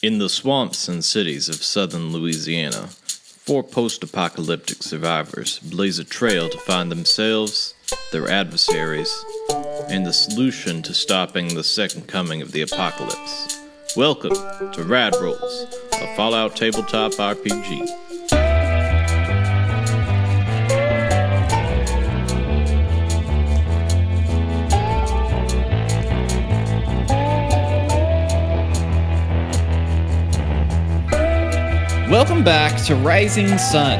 In the swamps and cities of southern Louisiana, 4 post-apocalyptic survivors blaze a trail to find themselves, their adversaries, and the solution to stopping the second coming of the apocalypse. Welcome to Rad Rolls, a Fallout tabletop RPG. Welcome back to Rising Sun.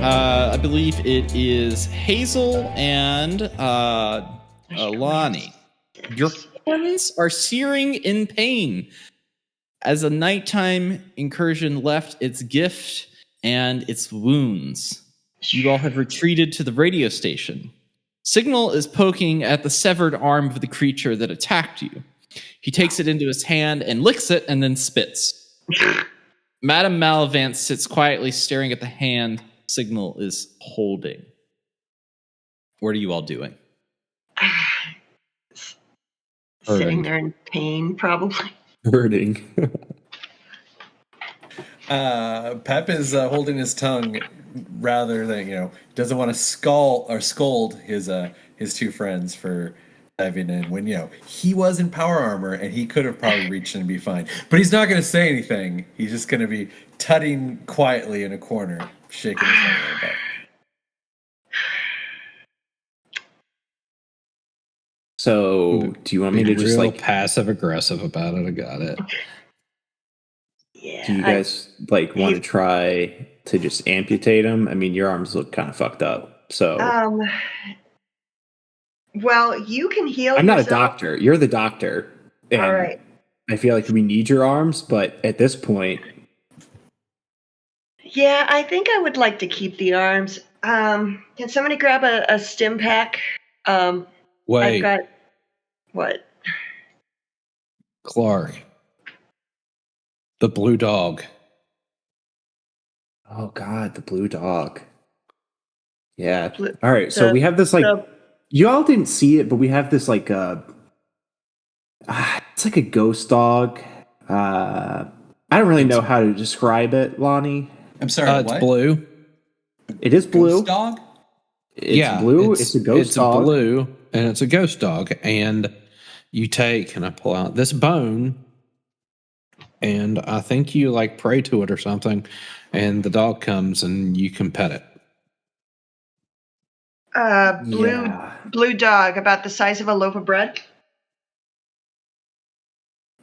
I believe it is Hazel and Lonnie. Your hands are searing in pain as a nighttime incursion left its gift and its wounds. You all have retreated to the radio station. Signal is poking at the severed arm of the creature that attacked you. He takes it into his hand and licks it and then spits. Madame Malavance sits quietly staring at the hand Signal is holding. What are you all doing? Sitting there in pain, probably. Hurting. Pep is holding his tongue rather than, doesn't want to scold his 2 friends for diving in when, he was in power armor and he could have probably reached in and be fine. But he's not going to say anything. He's just going to be tutting quietly in a corner, shaking his head a little bit. So, do you want me to just passive aggressive about it? I got it. Yeah. Do you guys want to try to just amputate him? I mean, your arms look kind of fucked up. So, well, you can heal. I'm not a doctor. You're the doctor. And all right. I feel like we need your arms, but at this point, yeah, I think I would like to keep the arms. Can somebody grab a stim pack? Wait. I've got what? Clark. The blue dog. Oh God, the blue dog. Yeah. All right. So we have this you all didn't see it, but we have this it's like a ghost dog. I don't really know how to describe it, Lonnie. I'm sorry. It's blue. It is blue. Ghost dog? It's blue. It's a ghost dog. It's blue, and it's a ghost dog. And you take, and I pull out this bone, and I think you pray to it or something, and the dog comes and you can pet it. Blue dog, about the size of a loaf of bread.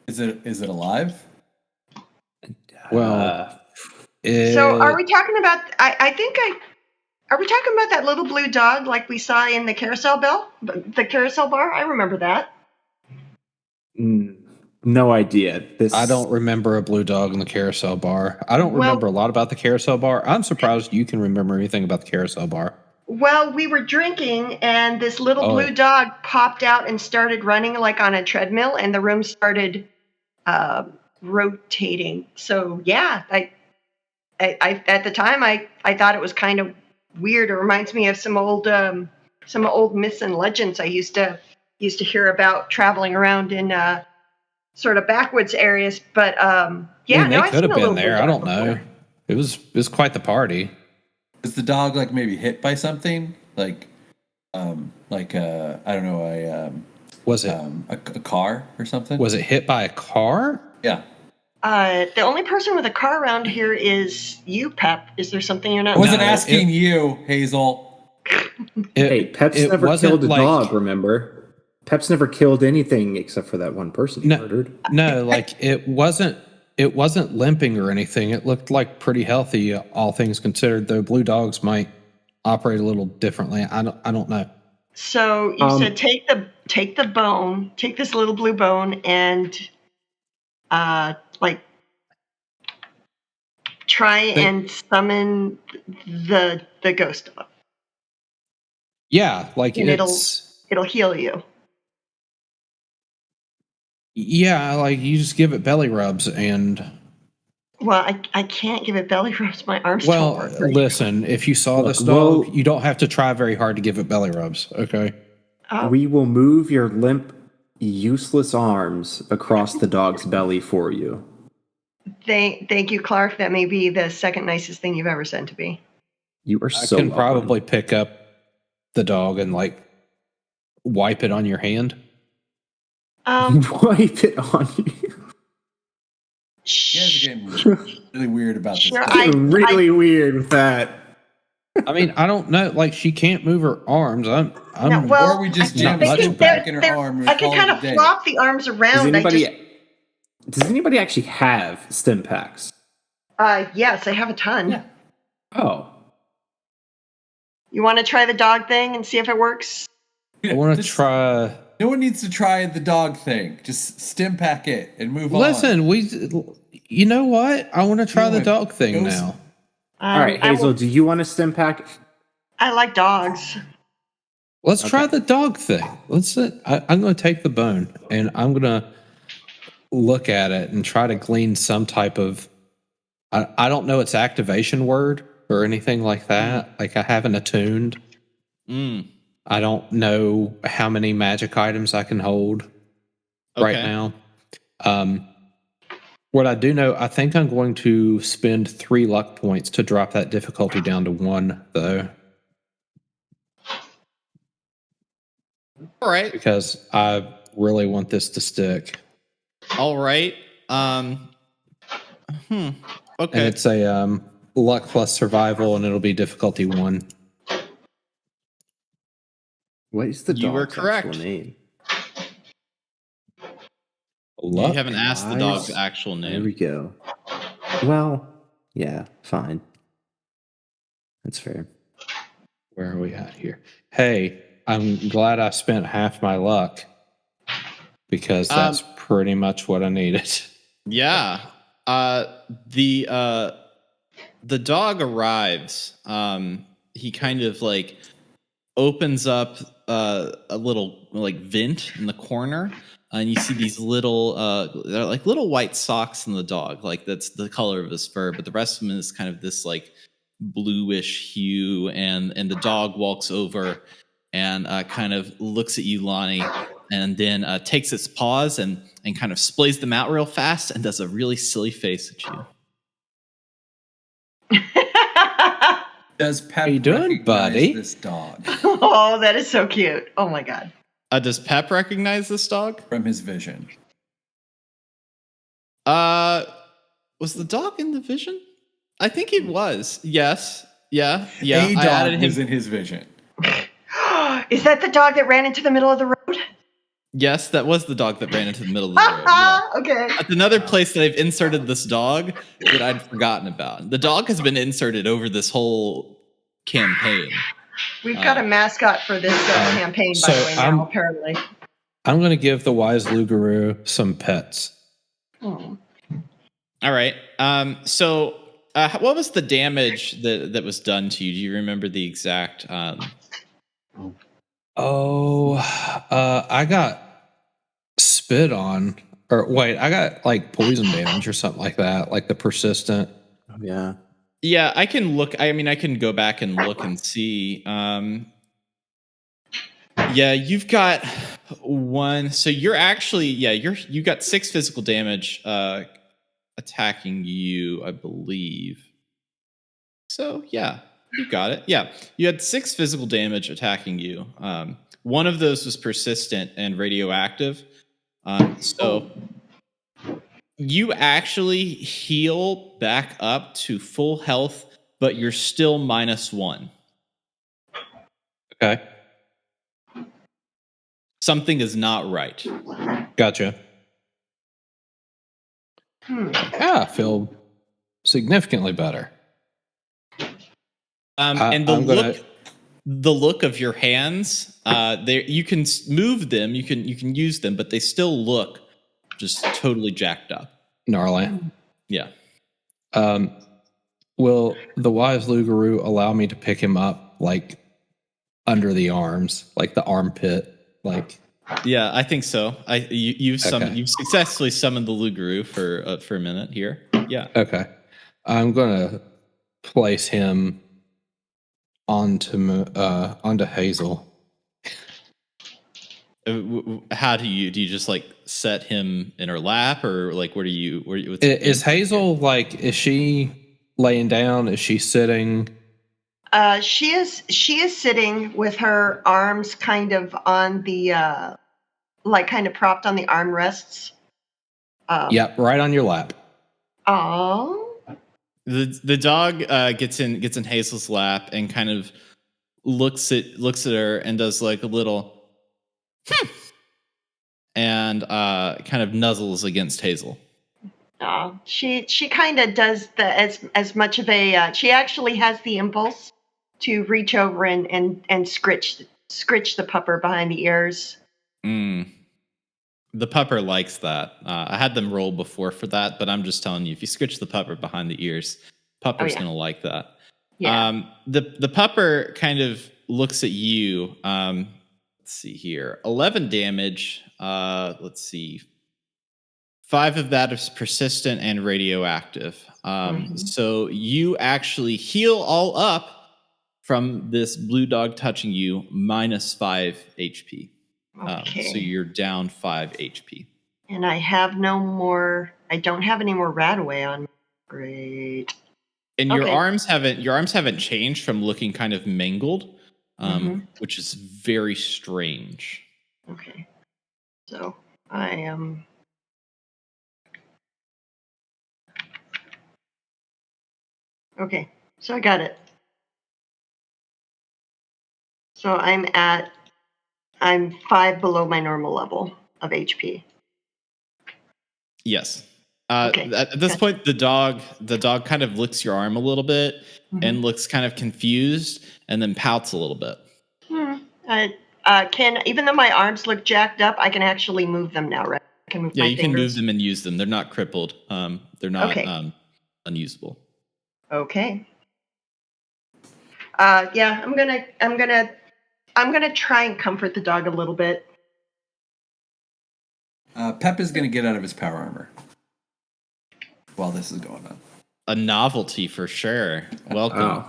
Is it alive? Well, so are we talking about? Are we talking about that little blue dog like we saw in the carousel the carousel bar? I remember that. No idea. I don't remember a blue dog in the carousel bar. I don't remember a lot about the carousel bar. I'm surprised you can remember anything about the carousel bar. Well, we were drinking, and this little blue dog popped out and started running on a treadmill, and the room started rotating. So, yeah, I at the time I thought it was kind of weird. It reminds me of some old myths and legends I used to hear about traveling around in sort of backwoods areas. But they could have been there. I don't know. It was quite the party. Was the dog maybe hit by something? I don't know, was it a car or something? Was it hit by a car? Yeah. The only person with a car around here is you, Pep. Is there something you're not? I wasn't asking you, Hazel. Hey, Pep's never killed a dog, remember? Pep's never killed anything except for that one person he murdered. No, it wasn't limping or anything. It looked pretty healthy, all things considered, though blue dogs might operate a little differently. I don't know. So you said take the bone, take this little blue bone and try and summon the ghost dog. Yeah, and it'll heal you. Yeah, you just give it belly rubs and. Well, I can't give it belly rubs. My arms. Well, listen, if you saw this dog, you don't have to try very hard to give it belly rubs. Okay. We will move your limp, useless arms across the dog's belly for you. Thank you, Clark. That may be the second nicest thing you've ever said to me. You are so I can welcome. probably pick up the dog and like wipe it on your hand. Wipe it on you. You guys are getting really weird about this. Sure, Really weird with that. I mean, I don't know. Like, she can't move her arms. No, well, or we just I jam think a they're- stick back in her arm. And I can call kind it of a day. flop the arms around. Does anybody actually have stim packs? Yes, I have a ton. Yeah. Oh. You want to try the dog thing and see if it works? I want to try. No one needs to try the dog thing. Just stim pack it and move on. Listen, you know what? I want to try the dog thing now. All right, Hazel, do you want a stim pack? I like dogs. Let's try the dog thing. I'm going to take the bone and I'm going to look at it and try to glean some type of. I don't know its activation word or anything like that. Like, I haven't attuned. I don't know how many magic items I can hold right now. What I do know, I think I'm going to spend 3 luck points to drop that difficulty down to 1, though. All right. Because I really want this to stick. All right. Okay. And it's a luck plus survival, and it'll be difficulty 1. What is the You were dog's correct. actual name? Luck? You haven't asked the dog's actual There name. we go. Well, yeah, fine. That's fair. Where are we at here? Hey, I'm glad I spent half my luck because that's pretty much what I needed. Yeah. The dog arrives. He kind of like opens up a little like vent in the corner, and you see these little they're like little white socks in the dog. Like, that's the color of his fur, but the rest of him is kind of this like bluish hue, and the dog walks over and kind of looks at you, Lonnie, and then takes its paws and kind of splays them out real fast and does a really silly face at you. Does Pep How you doing, recognize buddy? this dog Oh, that is so cute. Oh my god. Does Pep recognize this dog? from his vision? Was the dog in the vision? I think it was. Yes. Yeah. A I added dog was him. in his vision. Is that the dog that ran into the middle of the road? Yes, that was the dog that ran into the middle of the road. Yeah. Okay. That's another place that I've inserted this dog that I'd forgotten about. The dog has been inserted over this whole campaign. We've got a mascot for this campaign, by the way, now, apparently. I'm going to give the wise Lugaroo some pets. Oh. All right. So what was the damage that was done to you? Do you remember the exact? I got spit on, or wait, I got like poison damage or something like that, like the persistent. Oh, yeah. Yeah, I can look. I mean, I can go back and look and see. Yeah, you've got 1. So you're actually, you got 6 physical damage attacking you, I believe. So yeah, you got it. Yeah, you had 6 physical damage attacking you. 1 of those was persistent and radioactive. So you actually heal back up to full health, but you're still -1. Okay. Something is not right. Gotcha. Yeah, I feel significantly better. And the look of your hands, there you can move them, you can use them, but they still look just totally jacked up. Gnarly. Yeah. Will the wise Lugaroo allow me to pick him up like under the arms, like the armpit, like? Yeah, I think so. You've successfully summoned the Lugaroo for a minute here. Yeah. Okay. I'm gonna place him onto Hazel. How do you just like set him in her lap, or like what are you? Is Hazel like? Is she laying down? Is she sitting? She is sitting with her arms kind of on the like kind of propped on the armrests. Yep, right on your lap. Oh. The dog gets in Hazel's lap and kind of looks at her and does like a little and kind of nuzzles against Hazel. She kind of does as much of a she actually has the impulse to reach over and scritch the pupper behind the ears. The pupper likes that. I had them roll before for that, but I'm just telling you, if you scritch the pupper behind the ears, pupper's gonna like that. Yeah. The pupper kind of looks at you. Let's see here. 11 damage. Let's see. 5 of that is persistent and radioactive. So you actually heal all up from this blue dog touching you, minus 5 HP. Okay. So you're down 5 HP. And I have no more. I don't have any more Radaway on me. Great. And your arms haven't changed from looking kind of mangled, which is very strange. Okay. So I am. Okay, so I got it. So I'm 5 below my normal level of HP. Yes. Okay. At this point, the dog kind of licks your arm a little bit and looks kind of confused, and then pouts a little bit. Even though my arms look jacked up, I can actually move them now, right? I can move my you fingers. Can move them and use them. They're not crippled. They're not unusable. Okay. Yeah, I'm gonna try and comfort the dog a little bit. Pep is gonna get out of his power armor while this is going on. A novelty for sure. Welcome. Oh.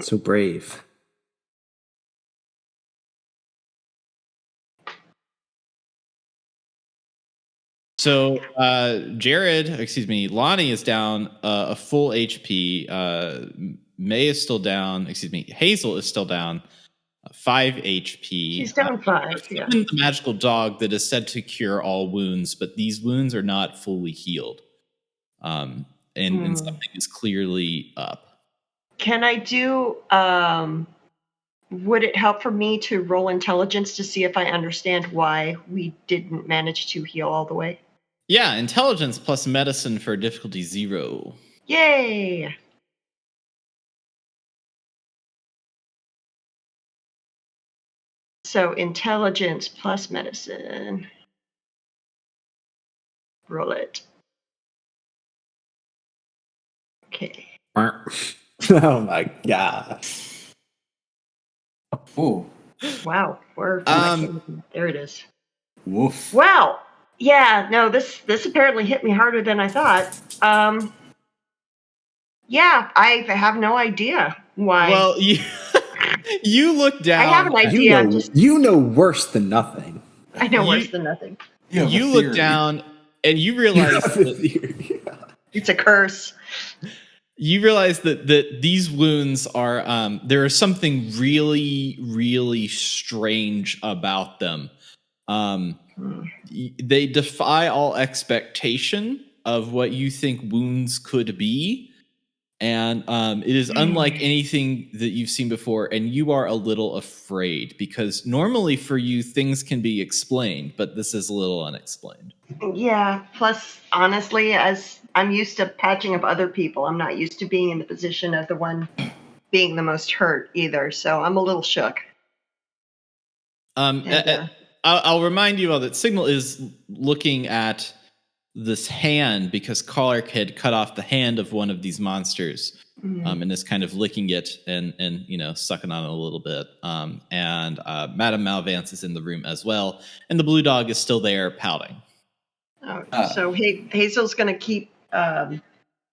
So brave. So Lonnie is down a full HP. May is still down. Hazel is still down 5 HP. She's down 5. Yeah. The magical dog that is said to cure all wounds, but these wounds are not fully healed. And something is clearly up. Can I do? Would it help for me to roll intelligence to see if I understand why we didn't manage to heal all the way? Yeah, intelligence plus medicine for difficulty 0. Yay! So intelligence plus medicine. Roll it. Okay. Oh my god. Ooh. Wow. There it is. Woof. Wow. Yeah, no, this apparently hit me harder than I thought. Yeah, I have no idea why. Well, you look down. I have an idea. You know worse than nothing. I know worse than nothing. You look down and you realize it's a curse. You realize that these wounds are there is something really, really strange about them. They defy all expectation of what you think wounds could be. And it is unlike anything that you've seen before, and you are a little afraid because normally for you things can be explained, but this is a little unexplained. Yeah, plus honestly, as I'm used to patching up other people, I'm not used to being in the position of the one being the most hurt either, so I'm a little shook. I'll remind you all that Signal is looking at this hand because Clark had cut off the hand of one of these monsters, and is kind of licking it and sucking on it a little bit. And Madame Malvance is in the room as well, and the blue dog is still there pouting. So Hazel's going to keep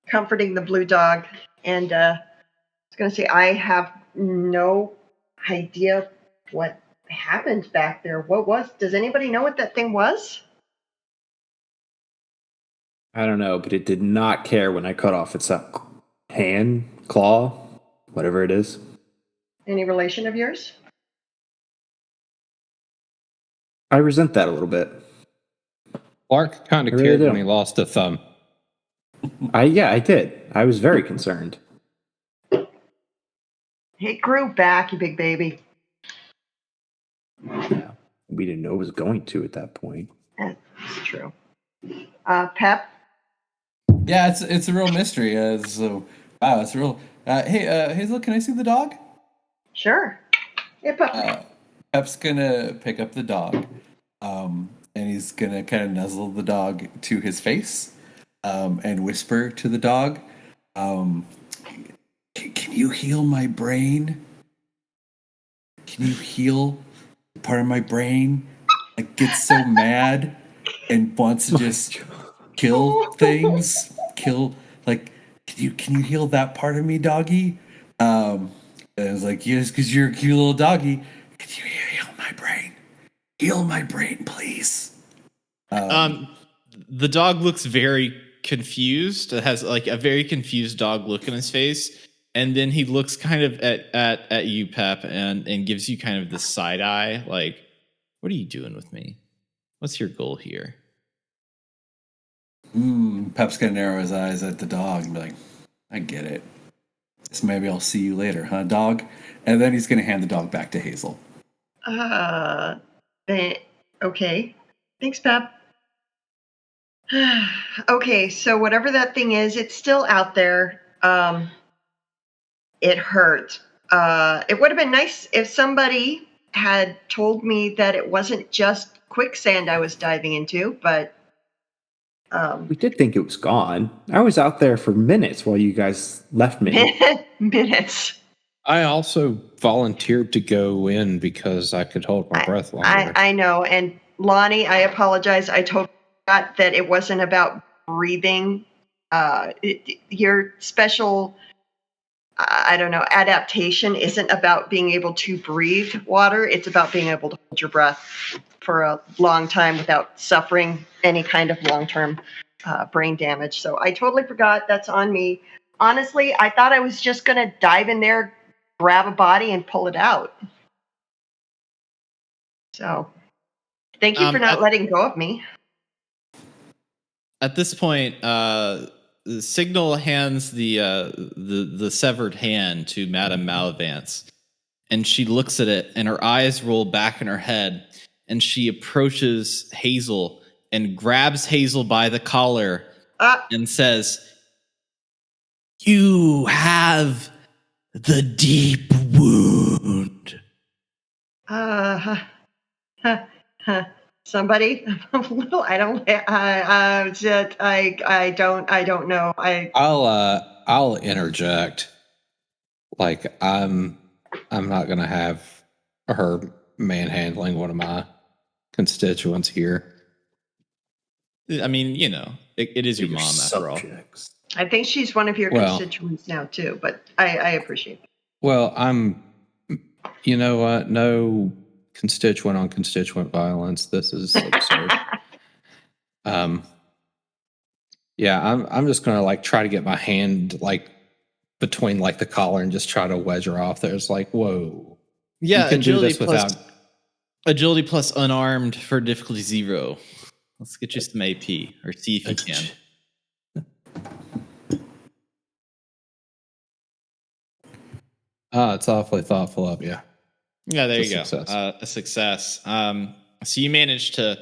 comforting the blue dog, and I was going to say I have no idea what happened back there? Does anybody know what that thing was? I don't know, but it did not care when I cut off its hand, claw, whatever it is. Any relation of yours? I resent that a little bit. Clark kind of I really cared do. when he lost a thumb. I did. I was very concerned. It grew back, you big baby. Yeah, we didn't know it was going to at that point. That's true. Pep? Yeah, it's a real mystery. So wow, it's real. Hey, Hazel, can I see the dog? Sure. Yeah, Pep. Pep's gonna pick up the dog, and he's gonna kind of nuzzle the dog to his face, and whisper to the dog, "Can you heal my brain? Can you heal part of my brain that gets so mad and wants to just kill things? Can you heal that part of me, doggy?" And I was like, "Yes, because you're a cute little doggy. Can you heal my brain? Heal my brain, please." The dog looks very confused. It has like a very confused dog look in his face, and then he looks kind of at you, Pep, and gives you kind of the side eye, like, "What are you doing with me? What's your goal here?" Pep's gonna narrow his eyes at the dog and be like, "I get it. So maybe I'll see you later, huh, dog?" And then he's gonna hand the dog back to Hazel. Okay. Thanks, Pep. Okay, so whatever that thing is, it's still out there. It hurt. It would have been nice if somebody had told me that it wasn't just quicksand I was diving into, but we did think it was gone. I was out there for minutes while you guys left me. minutes. I also volunteered to go in because I could hold my breath longer. I know. And Lonnie, I apologize. I totally forgot that it wasn't about breathing. Your special, I don't know, adaptation isn't about being able to breathe water. It's about being able to hold your breath for a long time without suffering any kind of long-term brain damage. So I totally forgot. That's on me. Honestly, I thought I was just going to dive in there, grab a body, and pull it out. So thank you for not letting go of me. At this point, Signal hands the severed hand to Madame Malavance, and she looks at it, and her eyes roll back in her head, and she approaches Hazel and grabs Hazel by the collar and says, "You have the deep wound." Somebody, I don't know. I'll interject. Like I'm not gonna have her manhandling one of my constituents here. I mean, you know, it is your mom after all. I think she's one of your constituents now too, but I appreciate it. Well, you know what? No constituent on constituent violence. This is absurd. Yeah, I'm just gonna like try to get my hand like between like the collar and just try to wedge her off. There's like, whoa. Yeah, you can do this agility plus unarmed for difficulty 0. Let's get you some AP or see if you can. It's awfully thoughtful of you. Yeah, there you go. A success. So you managed to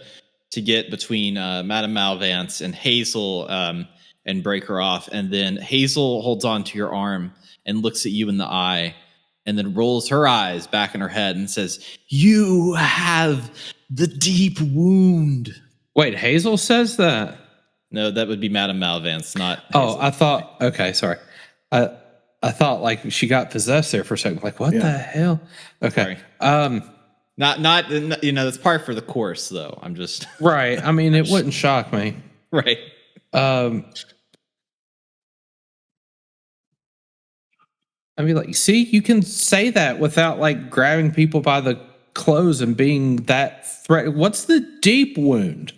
get between Madame Malvance and Hazel and break her off, and then Hazel holds on to your arm and looks at you in the eye, and then rolls her eyes back in her head and says, "You have the deep wound." Wait, Hazel says that? No, that would be Madame Malvance, not Hazel. I thought. Okay, sorry. I thought like she got possessed there for a second. Like, what the hell? Okay. Sorry. Not you know, that's part for the course though. I'm just right. I mean, it wouldn't shock me. Right. I mean, like, see, you can say that without like grabbing people by the clothes and being that threat. What's the deep wound?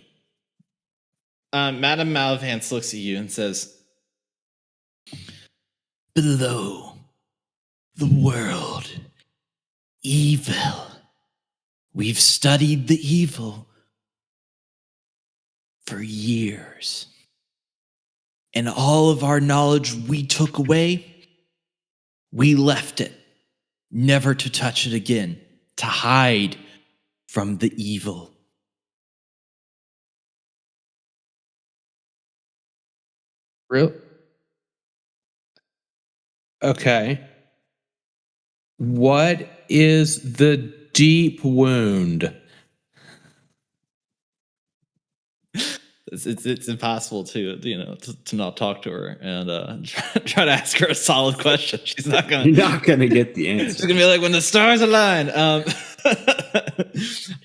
Madame Malavance looks at you and says, "Below the world, evil. We've studied the evil for years. And all of our knowledge we took away, we left it, never to touch it again, to hide from the evil." Real? Okay. What is the deep wound? It's impossible to not talk to her and try to ask her a solid question. She's not gonna. You're not gonna get the answer. She's gonna be like, "When the stars align."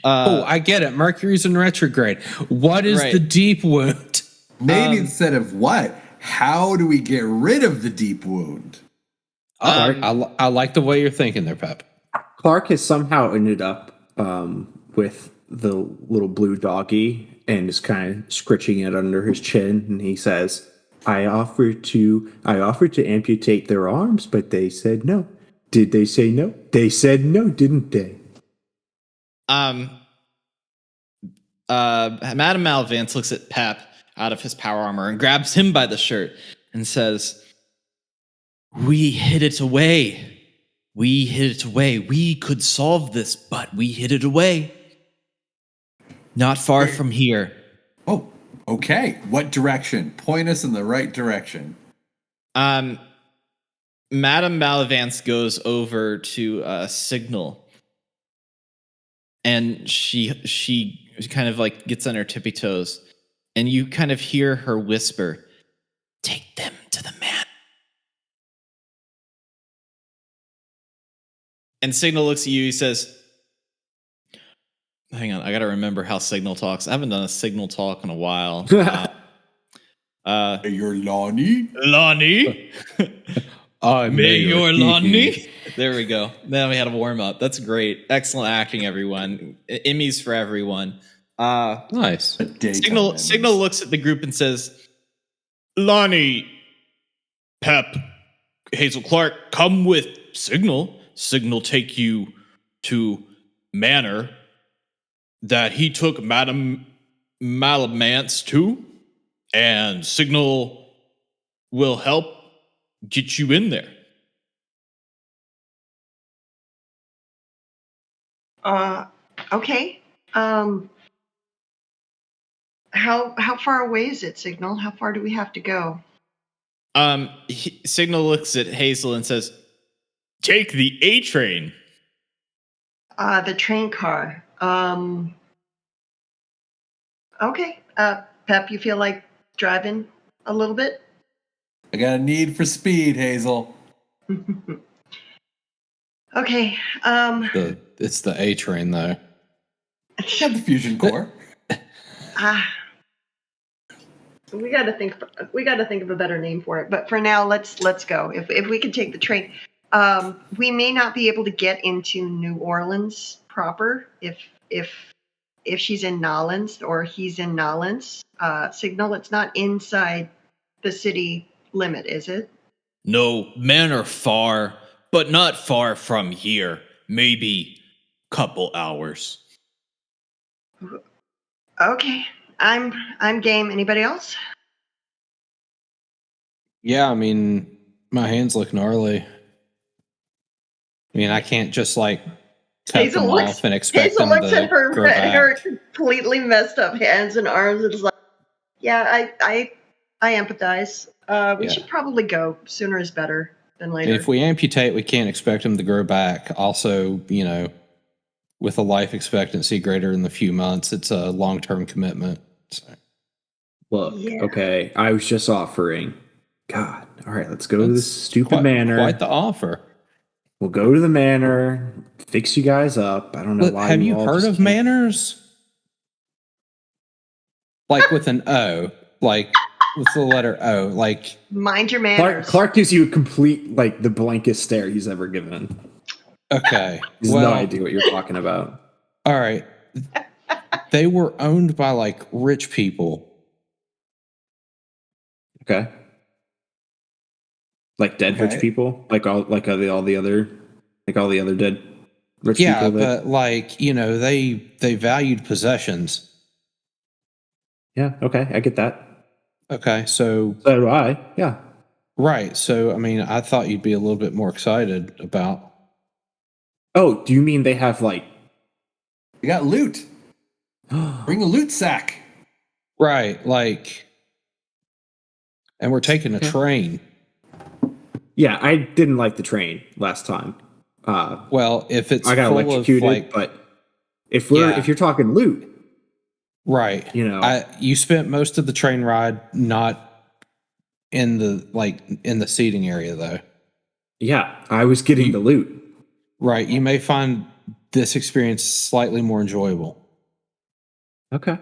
I get it. Mercury's in retrograde. What is the deep wound? Maybe instead of what? How do we get rid of the deep wound? I like the way you're thinking there, Pep. Clark has somehow ended up with the little blue doggy and is kind of scritching it under his chin, and he says, I offered to amputate their arms, but they said no. Did they say no? They said no, didn't they? Madame Malavance looks at Pep out of his power armor and grabs him by the shirt and says, "We hid it away. We hid it away. We could solve this, but we hid it away. Not far from here." Oh, okay. What direction? Point us in the right direction. Madame Malavance goes over to Signal, and she kind of like gets on her tippy toes, and you kind of hear her whisper, "Take them to the man." And Signal looks at you. He says, "Hang on, I got to remember how Signal talks. I haven't done a Signal talk in a while." You're Lonnie? Lonnie? Mayor Lonnie? There we go. Now we had a warm up. That's great. Excellent acting, everyone. Emmys for everyone. Nice. Signal looks at the group and says, "Lonnie, Pep, Hazel Clark, come with Signal. Signal take you to Manor that he took Madame Malamance to, and Signal will help get you in there." Okay. How far away is it, Signal? How far do we have to go? Signal looks at Hazel and says, "Take the A train." The train car. Okay. Pep, you feel like driving a little bit? I got a need for speed, Hazel. Okay. It's the A train, though. You have the fusion core. We got to think of a better name for it. But for now, let's go. If we could take the train, we may not be able to get into New Orleans proper if she's in Nolens or he's in Nolens. Signal, it's not inside the city limit, is it? No, Manor far, but not far from here. Maybe couple hours. Okay, I'm game. Anybody else? Yeah, I mean, my hands look gnarly. I mean, I can't just like cut them off and expect them to grow back. Her completely messed up hands and arms. It's like, yeah, I empathize. We should probably go. Sooner is better than later. If we amputate, we can't expect them to grow back. Also, with a life expectancy greater than a few months, it's a long-term commitment. So. Look, okay, I was just offering. God, all right, let's go to this stupid manor. Quite the offer. We'll go to the manor, fix you guys up. I don't know why. Have you heard of manors? Like with an O, like with the letter O, like mind your manners. Clark gives you a complete, like, the blankest stare he's ever given. Okay. He has no idea what you're talking about. All right. They were owned by like rich people. Okay. Like dead rich Okay. people, like all the other dead rich Yeah, people. but like, you know, they valued possessions. Yeah, okay, I get that. Okay, so So do I. Yeah. right. So I mean, I thought you'd be a little bit more excited about. Oh, do you mean they have like? We got loot. Bring a loot sack. Right, like, and we're taking a train. Yeah, I didn't like the train last time. Well, if it's I got full electrocuted, of like, but if you're talking loot, right, you know, you spent most of the train ride not in the seating area though. yeah, I was getting the loot. Right, you may find this experience slightly more enjoyable. Okay,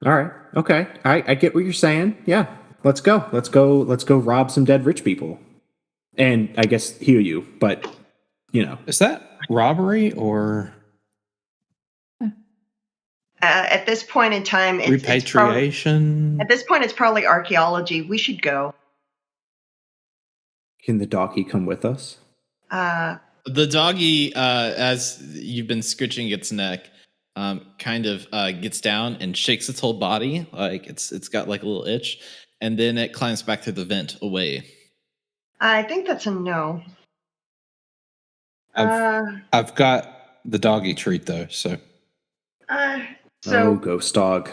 all right, okay, I get what you're saying. Yeah, let's go rob some dead rich people, and I guess heal you. But you know, Is that robbery or At this point in time, repatriation? at this point, it's probably archaeology. We should go. can the doggy come with us? The doggy, as you've been scratching its neck, kind of gets down and shakes its whole body, like it's got like a little itch, and then it climbs back through the vent away. I think that's a no. I've got the doggy treat though, so So Ghost dog.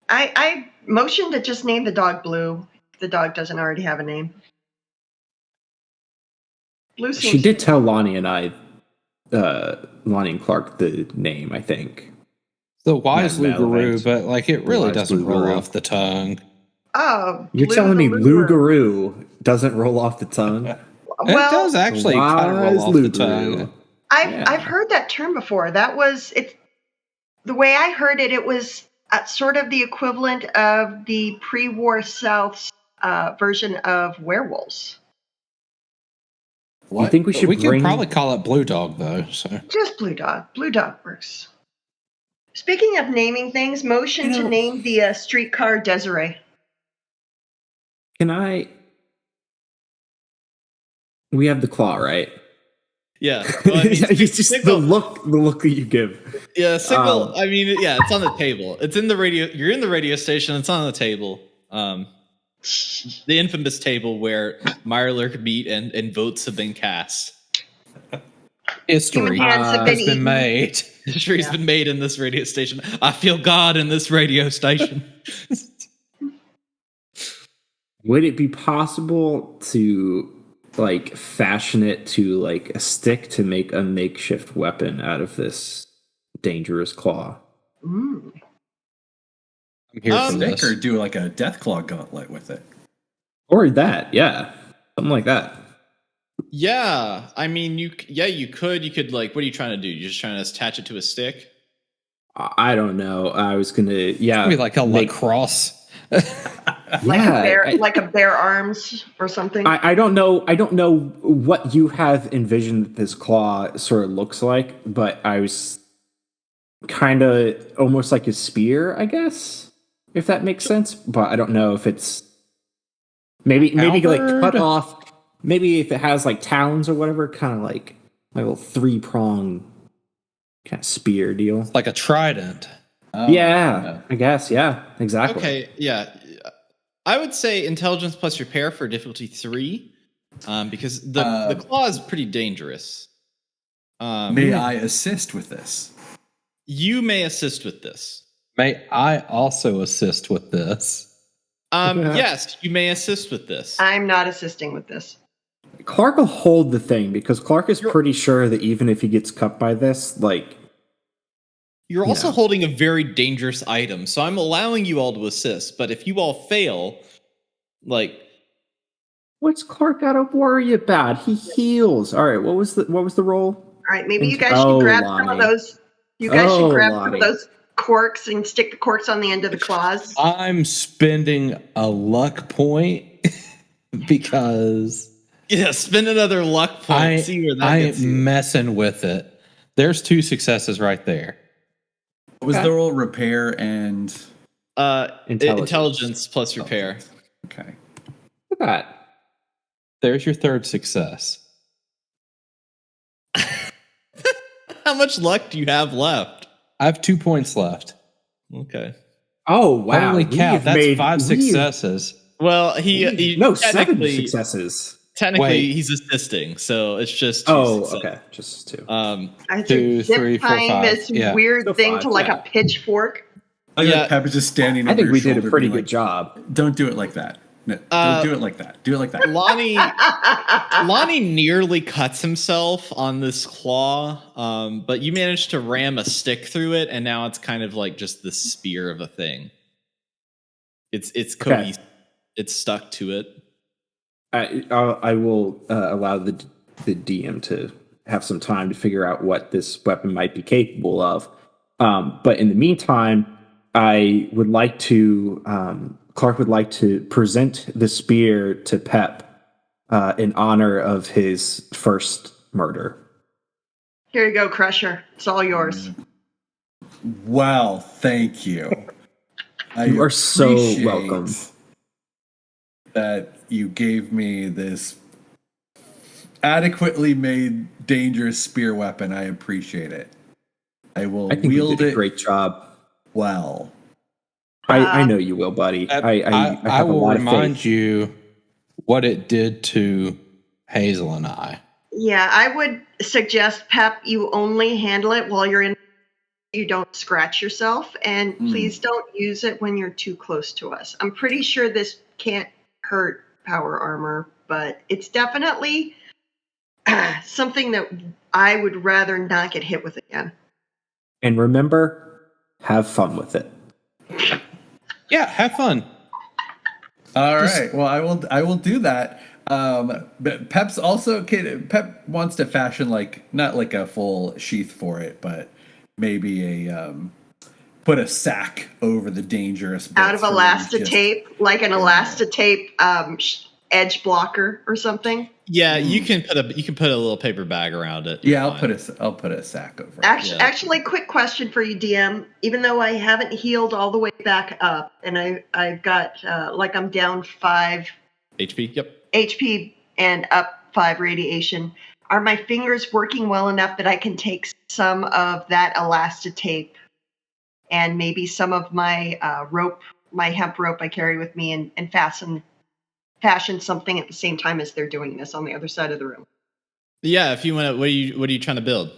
I motioned to just name the dog Blue. The dog doesn't already have a name. Blue seems. She did tell Lonnie and I, Lonnie and Clark, the name. I think. the wise Mad Lugaroo, Melvins. but like it really Wise doesn't roll Lugaroo. off the tongue. Oh, You're Blue telling the me Lugaroo. Lugaroo doesn't roll off the tongue? It Well, does actually kind of roll Wise off the Lugaroo. tongue. I've heard that term before. That was it. The way I heard it, it was sort of the equivalent of the pre-war South's version of werewolves. You think we should We bring? could probably call it Blue Dog though. So Just Blue Dog. Blue Dog works. Speaking of naming things, motion to name the streetcar Desiree. Can I? We have the claw, right? Yeah, well, I mean, It's just the look that you give. Yeah, signal. I mean, yeah, it's on the table. It's in the radio. You're in the radio station. It's on the table. The infamous table where Mirelurk meet and votes have been cast. history Human hands have has been been eaten. made. History's been made in this radio station. I feel God in this radio station. Would it be possible to like fashion it to like a stick to make a makeshift weapon out of this dangerous claw? Mm. I'm here for Stick this. or do like a Deathclaw gauntlet with it. Or that, yeah, something like that. Yeah, I mean, you could like, what are you trying to do? You're just trying to attach it to a stick? I don't know. I was gonna, Maybe like a lacrosse. Like a bear arms or something. I don't know. I don't know what you have envisioned this claw sort of looks like, but I was kind of almost like a spear, I guess, if that makes sense. But I don't know if it's maybe like cut off. Maybe if it has like talons or whatever, kind of like a little 3-prong kind of spear deal. Like a trident. Yeah, I guess. Yeah, exactly. Okay, yeah. I would say intelligence plus repair for difficulty 3, because the claw is pretty dangerous. May I assist with this? You may assist with this. May I also assist with this? Yes, you may assist with this. I'm not assisting with this. Clark will hold the thing because Clark is pretty sure that even if he gets cut by this, like. You're also holding a very dangerous item, so I'm allowing you all to assist. But if you all fail, like, what's Clark got to worry about? He heals. All right, what was the roll? All right, maybe you guys should grab some of those. You guys should grab some of those corks and stick the corks on the end of the claws. I'm spending a luck point because Yeah, spend another luck point. See where that I gets you. ain't messing with it. There's 2 successes right there. What was the roll? Repair and Intelligence plus repair. Okay. Look at that. There's your 3rd success. How much luck do you have left? I have 2 points left. Okay. Oh wow! Holy We cow! have That's made- 5 we have- successes. Well, he No, 7 technically successes. Wait. he's assisting, so it's just 2 Oh, successes. okay, just 2. I 2, think zip 3, 4, tying 5. this Yeah. weird Still thing 5, to like yeah. a pitchfork. Yeah. Pep is just standing. I over think your we did a shoulder pretty being good job. Don't do it like that. No, don't do it like that. Do it like that. Lonnie nearly cuts himself on this claw, but you managed to ram a stick through it, and now it's kind of like just the spear of a thing. It's Okay. cohesive. It's stuck to it. I will allow the DM to have some time to figure out what this weapon might be capable of. But in the meantime, I would like to Clark would like to present the spear to Pep in honor of his first murder. Here you go, Crusher. It's all yours. Wow, thank you. You are so appreciate welcome. That you gave me this adequately made dangerous spear weapon. I appreciate it. I will I think wield you did a it great job. well. I know you will, buddy. I have I a will lot of remind faith. you what it did to Hazel and I. Yeah, I would suggest, Pep, you only handle it while you're in. You don't scratch yourself, and please don't use it when you're too close to us. I'm pretty sure this can't hurt power armor, but it's definitely something that I would rather not get hit with again. And remember, have fun with it. Yeah, have fun. All right. Well, I will do that. But Pep's also Pep wants to fashion not like a full sheath for it, but maybe put a sack over the dangerous bits Out of for when he's just- elastitape, like an elastitape edge blocker or something. Yeah, you can put a little paper bag around it. Yeah, Fine. I'll put a sack over it. Actually, quick question for you, DM. Even though I haven't healed all the way back up, and I've got I'm down 5 HP. Yep. HP and up 5 radiation, are my fingers working well enough that I can take some of that elastitape and maybe some of my rope, my hemp rope I carry with me, and fashion something at the same time as they're doing this on the other side of the room? Yeah, if you want to, what are you trying to build?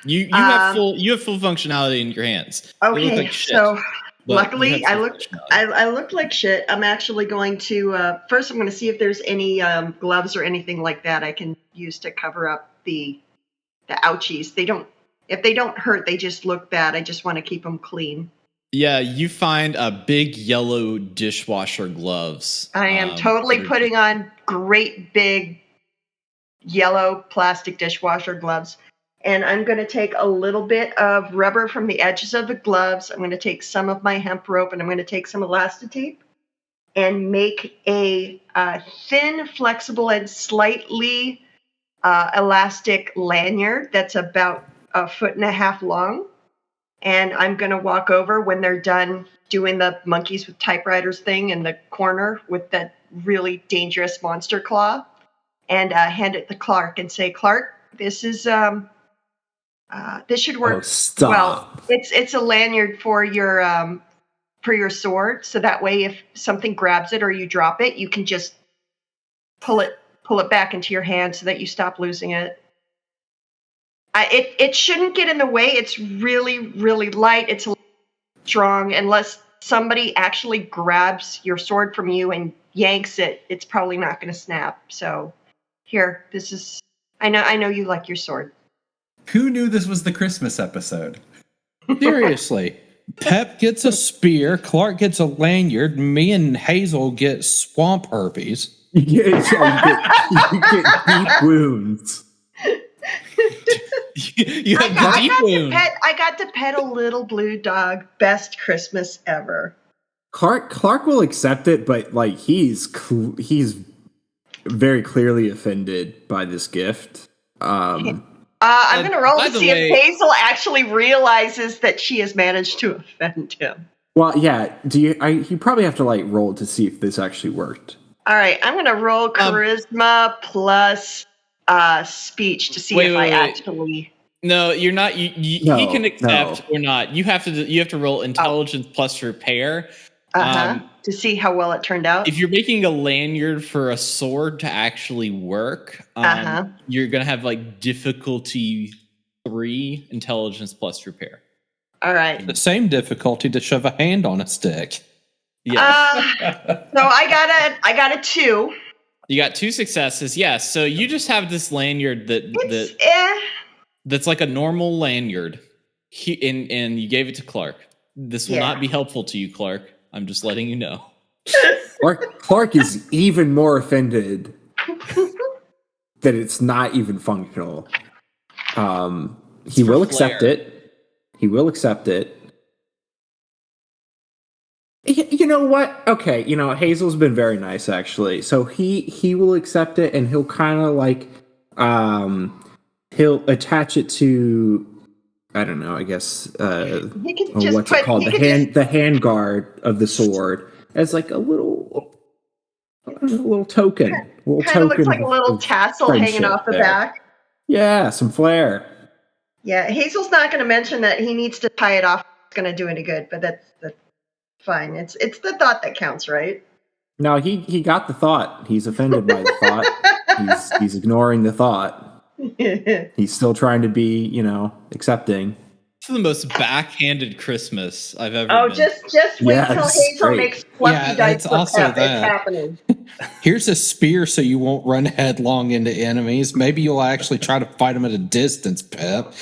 You have full functionality in your hands. You look Okay, like shit, so but luckily you have I full functionality. I look like shit. I'm actually going to first I'm going to see if there's any gloves or anything like that I can use to cover up the ouchies. If they don't hurt, they just look bad. I just want to keep them clean. Yeah, you find a big yellow dishwasher gloves. I am totally that are- putting on great big yellow plastic dishwasher gloves. And I'm going to take a little bit of rubber from the edges of the gloves. I'm going to take some of my hemp rope, and I'm going to take some elastitape and make a thin, flexible, and slightly elastic lanyard that's about 1.5 feet long. And I'm going to walk over when they're done doing the monkeys with typewriters thing in the corner with that really dangerous monster claw, and hand it to Clark and say, Clark, this is this should work. Oh, stop. Well, it's a lanyard for your sword, so that way if something grabs it or you drop it, you can just pull it back into your hand so that you stop losing it. It shouldn't get in the way. It's really, really light. It's strong. Unless somebody actually grabs your sword from you and yanks it, it's probably not going to snap. So here, this is. I know you like your sword. Who knew this was the Christmas episode? Seriously. Pep gets a spear, Clark gets a lanyard, me and Hazel get swamp herpes. You get deep wounds. you have the deep wound. I got to pet a little blue dog. Best Christmas ever. Clark will accept it, but he's very clearly offended by this gift. I'm going to roll by to the see way- if Hazel actually realizes that she has managed to offend him. Well, yeah. You probably have to like roll to see if this actually worked. All right, I'm going to roll charisma plus speech to see if I actually. No, you're not. He can accept or not. You have to roll intelligence plus repair. To see how well it turned out. If you're making a lanyard for a sword to actually work, you're gonna have like difficulty 3, intelligence plus repair. All right. The same difficulty to shove a hand on a stick. Yes. So I got a 2. You got 2 successes. Yes. So you just have this lanyard that's like a normal lanyard, and you gave it to Clark. This will not be helpful to you, Clark. I'm just letting you know. Clark is even more offended that it's not even functional. He will accept it. He will accept it. You know what? Okay, Hazel's been very nice actually. So he will accept it, and he'll kind of like he'll attach it to, I don't know, I guess he can just what's it called? The hand guard of the sword as like a little token. Kind of looks like a little tassel hanging off the back. Yeah, some flair. Yeah, Hazel's not going to mention that he needs to tie it off. It's going to do any good, but that's fine. It's the thought that counts, right? No, he got the thought. He's offended by the thought. He's ignoring the thought. He's still trying to be, accepting. It's the most backhanded Christmas I've ever been. Just wait till Hazel makes fluffy dice for Pep. It's happening. Here's a spear so you won't run headlong into enemies. Maybe you'll actually try to fight them at a distance, Pep.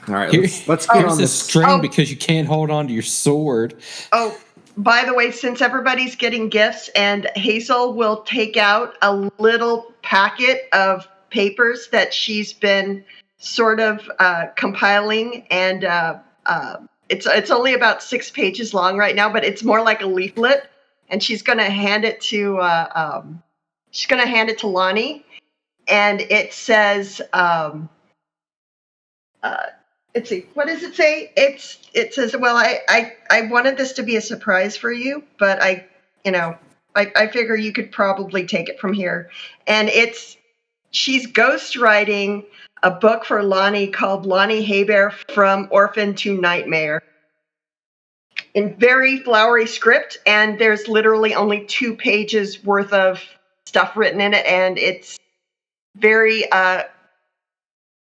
All right, let's get on this string because you can't hold on to your sword. Oh, by the way, since everybody's getting gifts, and Hazel will take out a little packet of papers that she's been sort of compiling, and it's only about 6 pages long right now, but it's more like a leaflet, and she's going to hand it to Lonnie, and it says let's see, what does it say? It says, well, I wanted this to be a surprise for you, but I figure you could probably take it from here. And she's ghostwriting a book for Lonnie called Lonnie Haybear From Orphan to Nightmare in very flowery script. And there's literally only 2 pages worth of stuff written in it. And it's very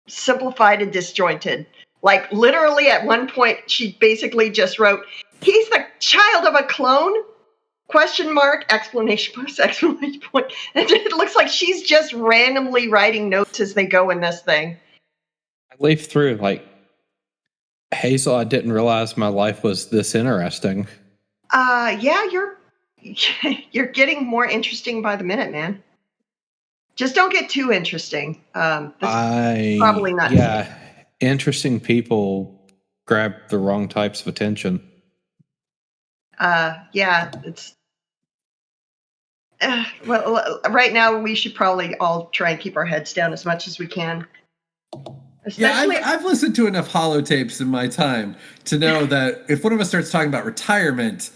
simplified and disjointed. Like literally at one point, she basically just wrote, "He's the child of a clone? ? Exclamation point. And it looks like she's just randomly writing notes as they go in this thing. I leafed through like, Hazel, I didn't realize my life was this interesting. Yeah, you're getting more interesting by the minute, man. Just don't get too interesting. Probably not. Yeah, interesting people grab the wrong types of attention. Yeah, it's. Well, right now we should probably all try and keep our heads down as much as we can. Yeah, I've listened to enough holotapes in my time to know that if one of us starts talking about retirement,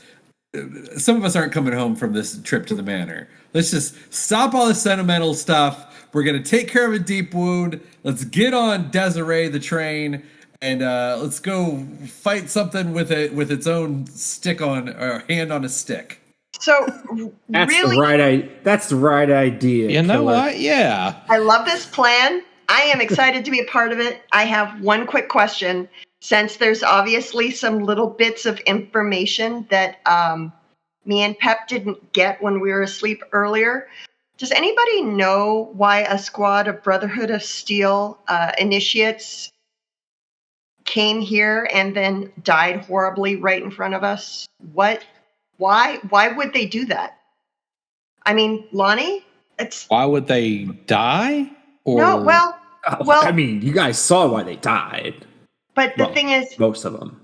some of us aren't coming home from this trip to the manor. Let's just stop all the sentimental stuff. We're going to take care of a deep wound. Let's get on Desiree the train, and let's go fight something with its own stick on, or hand on a stick. So that's really, that's the right idea. You know what? Yeah. I love this plan. I am excited to be a part of it. I have one quick question. Since there's obviously some little bits of information that me and Pep didn't get when we were asleep earlier, does anybody know why a squad of Brotherhood of Steel initiates came here and then died horribly right in front of us? Why would they do that? I mean, Lonnie, why would they die? Or... No, well, I mean, you guys saw why they died. But the thing is, most of them.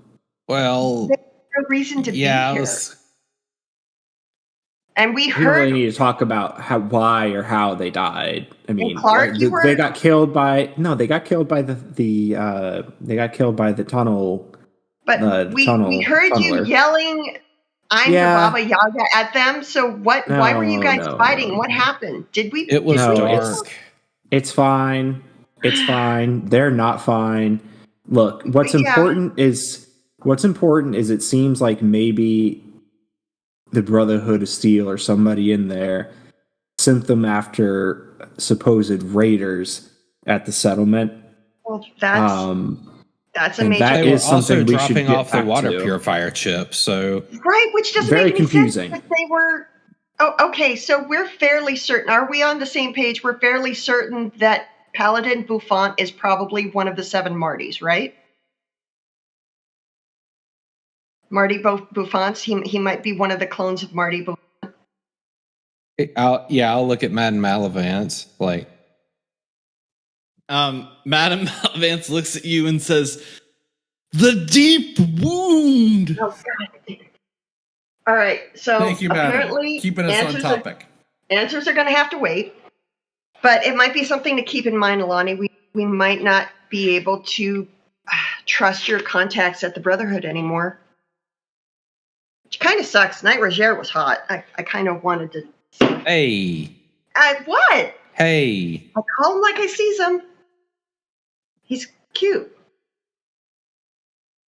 Well, there's no reason to be here. And we We don't really heard. need to talk about why or how they died. I mean, Clark, you they were- got killed by they got killed by the tunnel. But we heard you tunneler. yelling, "I'm the Yeah. Baba Yaga" at them. So what? Why were you guys No, fighting? no, What no. happened? Did we? It was No, dark. It's fine. It's fine. They're not fine. Look, what's Yeah. important is it seems like maybe the Brotherhood of Steel or somebody in there sent them after supposed raiders at the settlement. Well, that's a and major. that They were is something also we should dropping get off the back water to. purifier chip. So Right, which doesn't Very make any confusing. sense. They were. Oh, okay. So we're fairly certain. Are we on the same page? We're fairly certain that Paladin Beaufont is probably one of the 7 Martys, right? Marty Beaufonts. He might be one of the clones of Marty Beaufont. I'll look at Madden Malavance. Like, Madam Vance looks at you and says, "The deep wound." Oh, God. All right. So Thank you, madam. apparently, Keeping us on topic. Answers are going to have to wait, but it might be something to keep in mind, Alani. We might not be able to trust your contacts at the Brotherhood anymore, which kind of sucks. Knight Roger was hot. I kind of wanted to. hey, What? hey, I call him like I sees him. He's cute.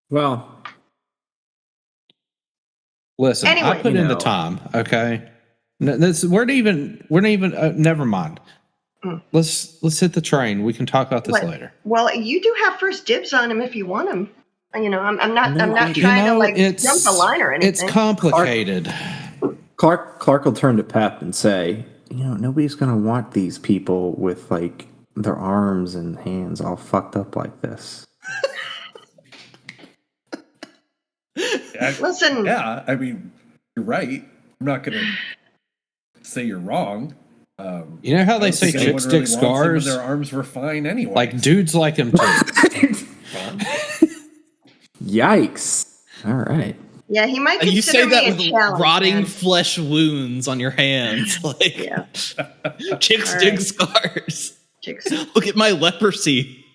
Well, listen, Anyway. I put in the time. Okay, we're not even. Never mind. Let's hit the train. We can talk about this later. Well, you do have first dibs on him if you want him. You know, I'm not No, trying to jump the line or anything. It's complicated. Clark will turn to Pep and say, nobody's going to want these people with, like, their arms and hands all fucked up like this. Listen. Yeah, I mean, you're right. I'm not going to say you're wrong. You know how they say chicks dig scars? Their arms were fine anyway. Like, dudes like them too. Yikes. All right. Yeah, he might And you consider say that me a with challenge, rotting man. flesh wounds on your hands. Like, Yeah. chicks All dig right. scars. Chicks. Look at my leprosy.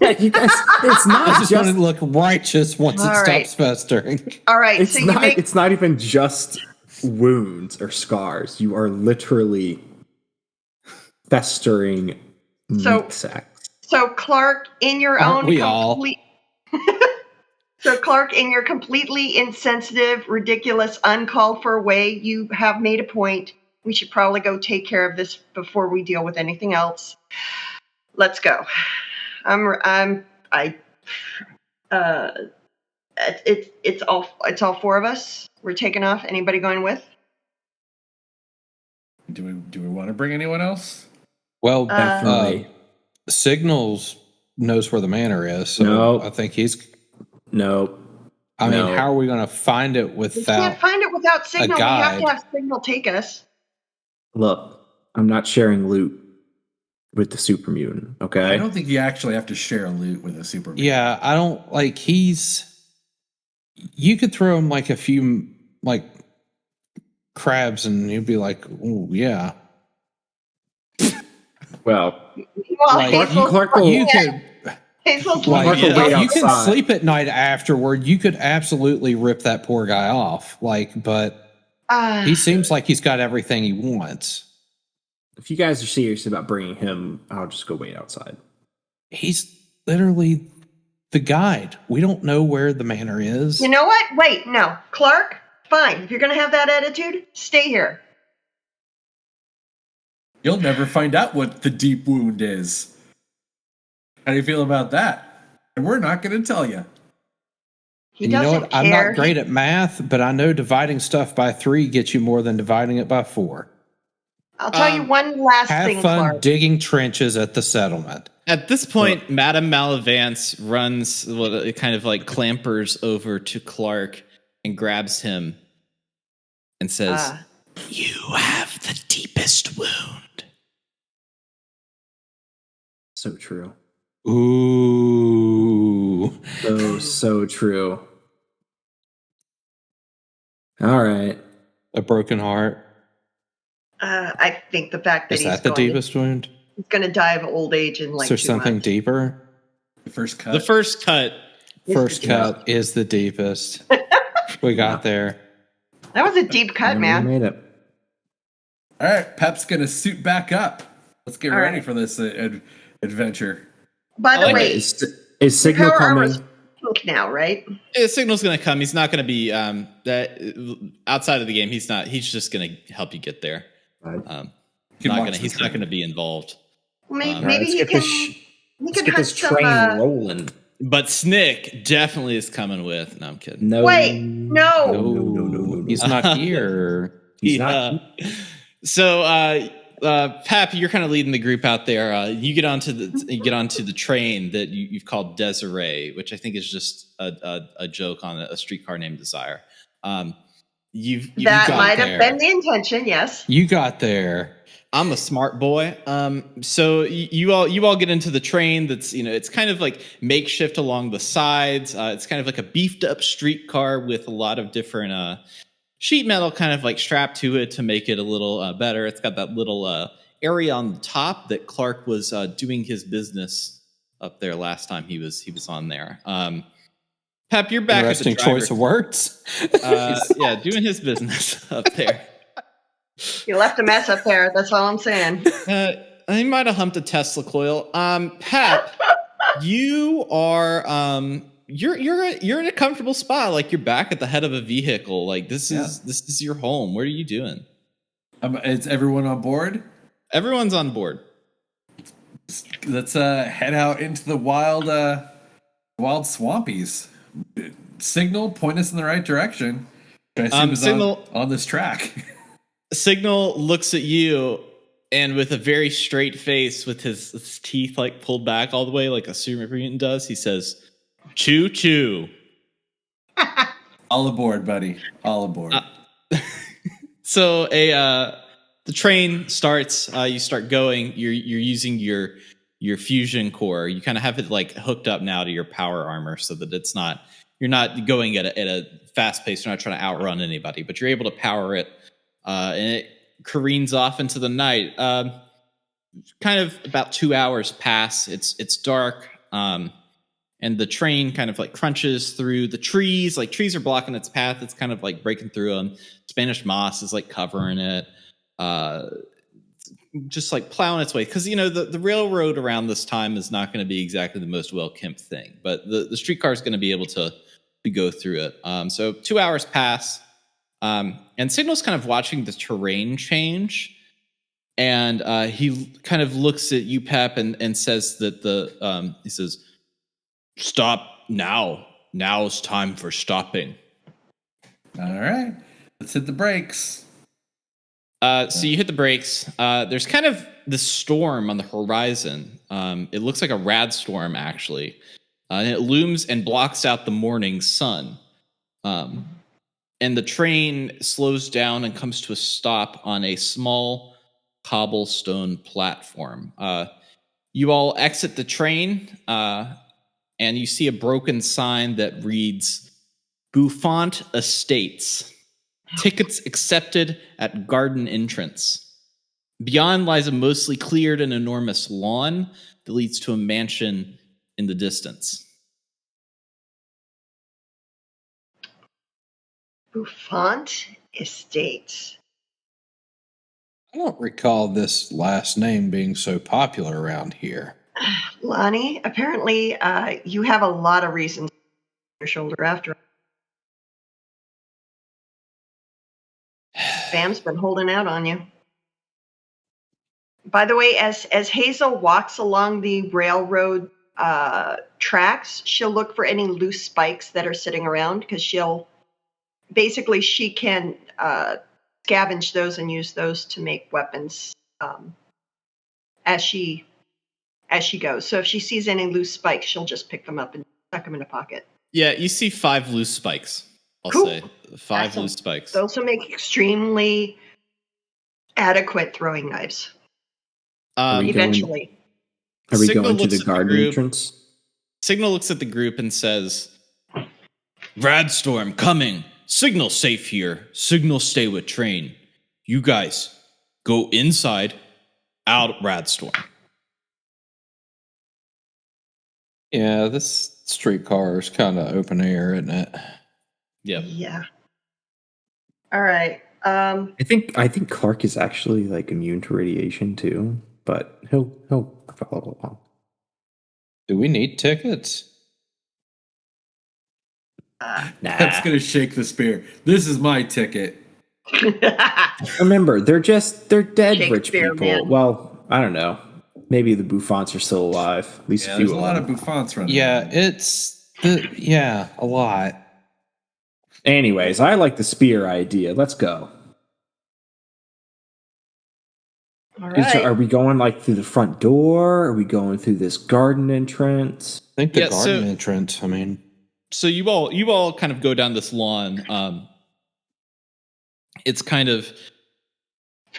Yeah, you guys, it's I not just want just to look righteous once it All right. stops festering. All right, it's so not you make it's not even just wounds or scars. You are literally festering So- meat sacks. so Clark in your Aren't own we all? complete. So Clark, in your completely insensitive, ridiculous, uncalled for way, you have made a point. We should probably go take care of this before we deal with anything else. Let's go. It's all 4 of us. We're taking off. Anybody going with? Do we want to bring anyone else? Well, Definitely. Signals knows where the manor is, so Nope. I think he's. Nope. I mean, No. how are we going to find it We without? can't find it without signal. We have to guide. have signal take us. Look, I'm not sharing loot with the super mutant, okay? I don't think you actually have to share loot with a super. Yeah, I don't like. You could throw him like a few like crabs, and he'd be like, "Oh yeah." Well, Meanwhile, Like, Hazel's Clark will- You could Hazel's like Clark will if wait you can outside. sleep at night afterward. You could absolutely rip that poor guy off. Like, but he seems like he's got everything he wants. if you guys are serious about bringing him, I'll just go wait outside. He's literally the guide. We don't know where the manor is. You know what? Wait, no. Clark, fine. If you're going to have that attitude, stay here. You'll never find out what the deep wound is. How do you feel about that? And we're not going to tell you. He And you know doesn't what? I'm care. not great at math, but I know dividing stuff by 3 gets you more than dividing it by 4. I'll tell you one last Have thing, fun Clark. digging trenches at the settlement. At this point, Madame Malavance runs, it kind of like clampers over to Clark and grabs him and says, "You have the deepest wound." So true. Ooh. So true. All right. A broken heart. I think the fact that Is that the deepest wound? he's going to die of old age in like Is there 2 something months. deeper? The first cut. The first cut. First cut is the deepest. We got there. That was a deep cut, And we man. made it. All right, Pep's gonna suit back up. Let's get All ready right. for this adventure. By the way, Is Signal power coming? armor's pink now, right? The signal's going to come. He's not going to be that outside of the game. He's not. He's just going to help you get there. Right. You can watch He's the not going to train. be involved. Maybe, All right, maybe let's he get can. this. He Let's can get hunt this some. train rolling. But Snick definitely is coming with. No, I'm kidding. No. Wait, no. No. He's not here. He's not. So, Pap, you're kind of leading the group out there. You get onto the train that you've called Desiree, which I think is just a joke on a streetcar named Desire. You've That got might there. have been the intention. Yes. You got there. I'm a smart boy. So you all get into the train. That's it's kind of like makeshift along the sides. It's kind of like a beefed up streetcar with a lot of different sheet metal kind of like strapped to it to make it a little better. It's got that little area on the top that Clark was doing his business up there last time he was on there. Pep, you're back at the Interesting driver. choice of words. Yeah, doing his business up there. You left a mess up there. That's all I'm saying. He might have humped a Tesla coil. Pep, you are you're in a comfortable spot. Like you're back at the head of a vehicle. Like this is your home. What are you doing? Is everyone on board? Everyone's on board. Let's head out into the wild swampies. Signal, point us in the right direction. I assume is Signal on this track. Signal looks at you, and with a very straight face, with his teeth like pulled back all the way, like a super mutant does, he says, "Choo choo." All aboard, buddy. All aboard. So the train starts. You start going. You're using your fusion core. You kind of have it like hooked up now to your power armor, so that you're not going at a fast pace. You're not trying to outrun anybody, but you're able to power it. And it careens off into the night. Kind of about 2 hours pass. It's dark, and the train kind of like crunches through the trees. Like trees are blocking its path. It's kind of like breaking through them. Spanish moss is like covering it. Just like plowing its way, because the railroad around this time is not going to be exactly the most well-kept thing, but the streetcar is going to be able to go through it. So 2 hours pass. And Signal's kind of watching the terrain change, and he kind of looks at you, Pep, and says that he says, "Stop now. Now's time for stopping." All right. Let's hit the brakes. So you hit the brakes. There's kind of this storm on the horizon. It looks like a rad storm, actually. And it looms and blocks out the morning sun. And the train slows down and comes to a stop on a small cobblestone platform. You all exit the train, and you see a broken sign that reads, "Beaufont Estates. Tickets accepted at garden entrance." Beyond lies a mostly cleared and enormous lawn that leads to a mansion in the distance. Beaufont Estates. I don't recall this last name being so popular around here. Lonnie, apparently you have a lot of reasons on your shoulder after. Sam's been holding out on you. By the way, as Hazel walks along the railroad tracks, she'll look for any loose spikes that are sitting around, because she can scavenge those and use those to make weapons as she goes. So if she sees any loose spikes, she'll just pick them up and tuck them in a pocket. Yeah, you see 5 loose spikes. I'll Cool. say 5 Awesome. loose spikes. Those will make extremely adequate throwing knives. we going- Eventually. Are we Signal going to looks the at the garden group. entrance? Signal looks at the group and says, "Radstorm coming. Signal safe here. Signal stay with train. You guys, go inside, out Radstorm. Yeah, this streetcar is kind of open air, isn't it? Yep. Yeah. All right. I think Clark is actually like immune to radiation too, but he'll follow along. Do we need tickets? Pep's gonna shake the spear. This is my ticket. Remember, they're dead rich Shakespeare, people. man. Well, I don't know. Maybe the Bouffants are still alive. At least Yeah, a few there's a of lot them. of Bouffants running. Yeah, around. it's a lot. Anyways, I like the spear idea. Let's go. All right. Are we going like through the front door? Are we going through this garden entrance? I think the Yeah, garden so- entrance. I mean, So you all kind of go down this lawn. It's kind of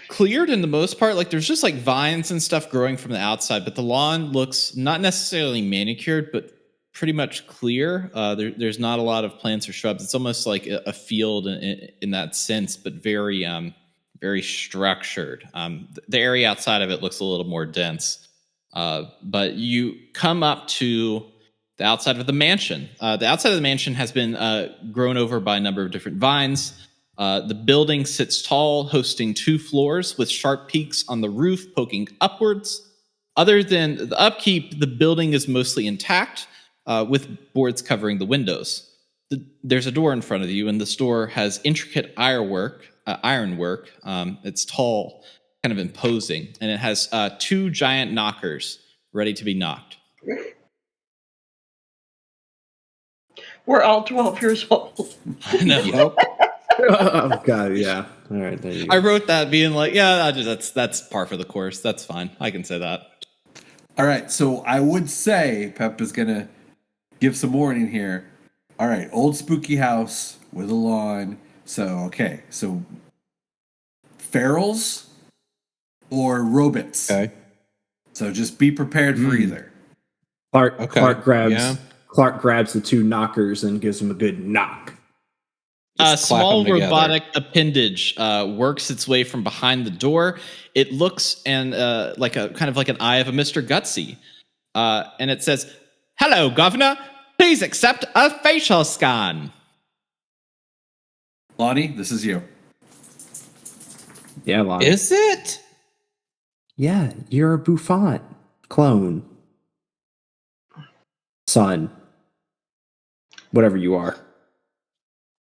cleared in the most part. Like there's just like vines and stuff growing from the outside, but the lawn looks not necessarily manicured, but pretty much clear. There's not a lot of plants or shrubs. It's almost like a field in that sense, but very very structured. The area outside of it looks a little more dense. But you come up to the outside of the mansion. The outside of the mansion has been grown over by a number of different vines. The building sits tall, hosting 2 floors with sharp peaks on the roof poking upwards. Other than the upkeep, the building is mostly intact, with boards covering the windows. There's a door in front of you, and this door has intricate ironwork. It's tall, kind of imposing, and it has 2 giant knockers ready to be knocked. We're all 12 years old. I know. Oh god, yeah. All right, there you go. I wrote that being like, yeah, that's par for the course. That's fine. I can say that. All right, so I would say Pep is gonna give some warning here. All right, old spooky house with a lawn. So ferals or robots. okay. So just be prepared for either. Clark yeah. Clark grabs the 2 knockers and gives them a good knock. A Just clap small them together. robotic appendage works its way from behind the door. It looks and like a kind of like an eye of a Mr. Gutsy, and it says, "Hello, Governor. Please accept a facial scan." Lonnie, this is you. Yeah, Lon. Is it? Yeah, you're a Beaufont clone. Son. Whatever you are.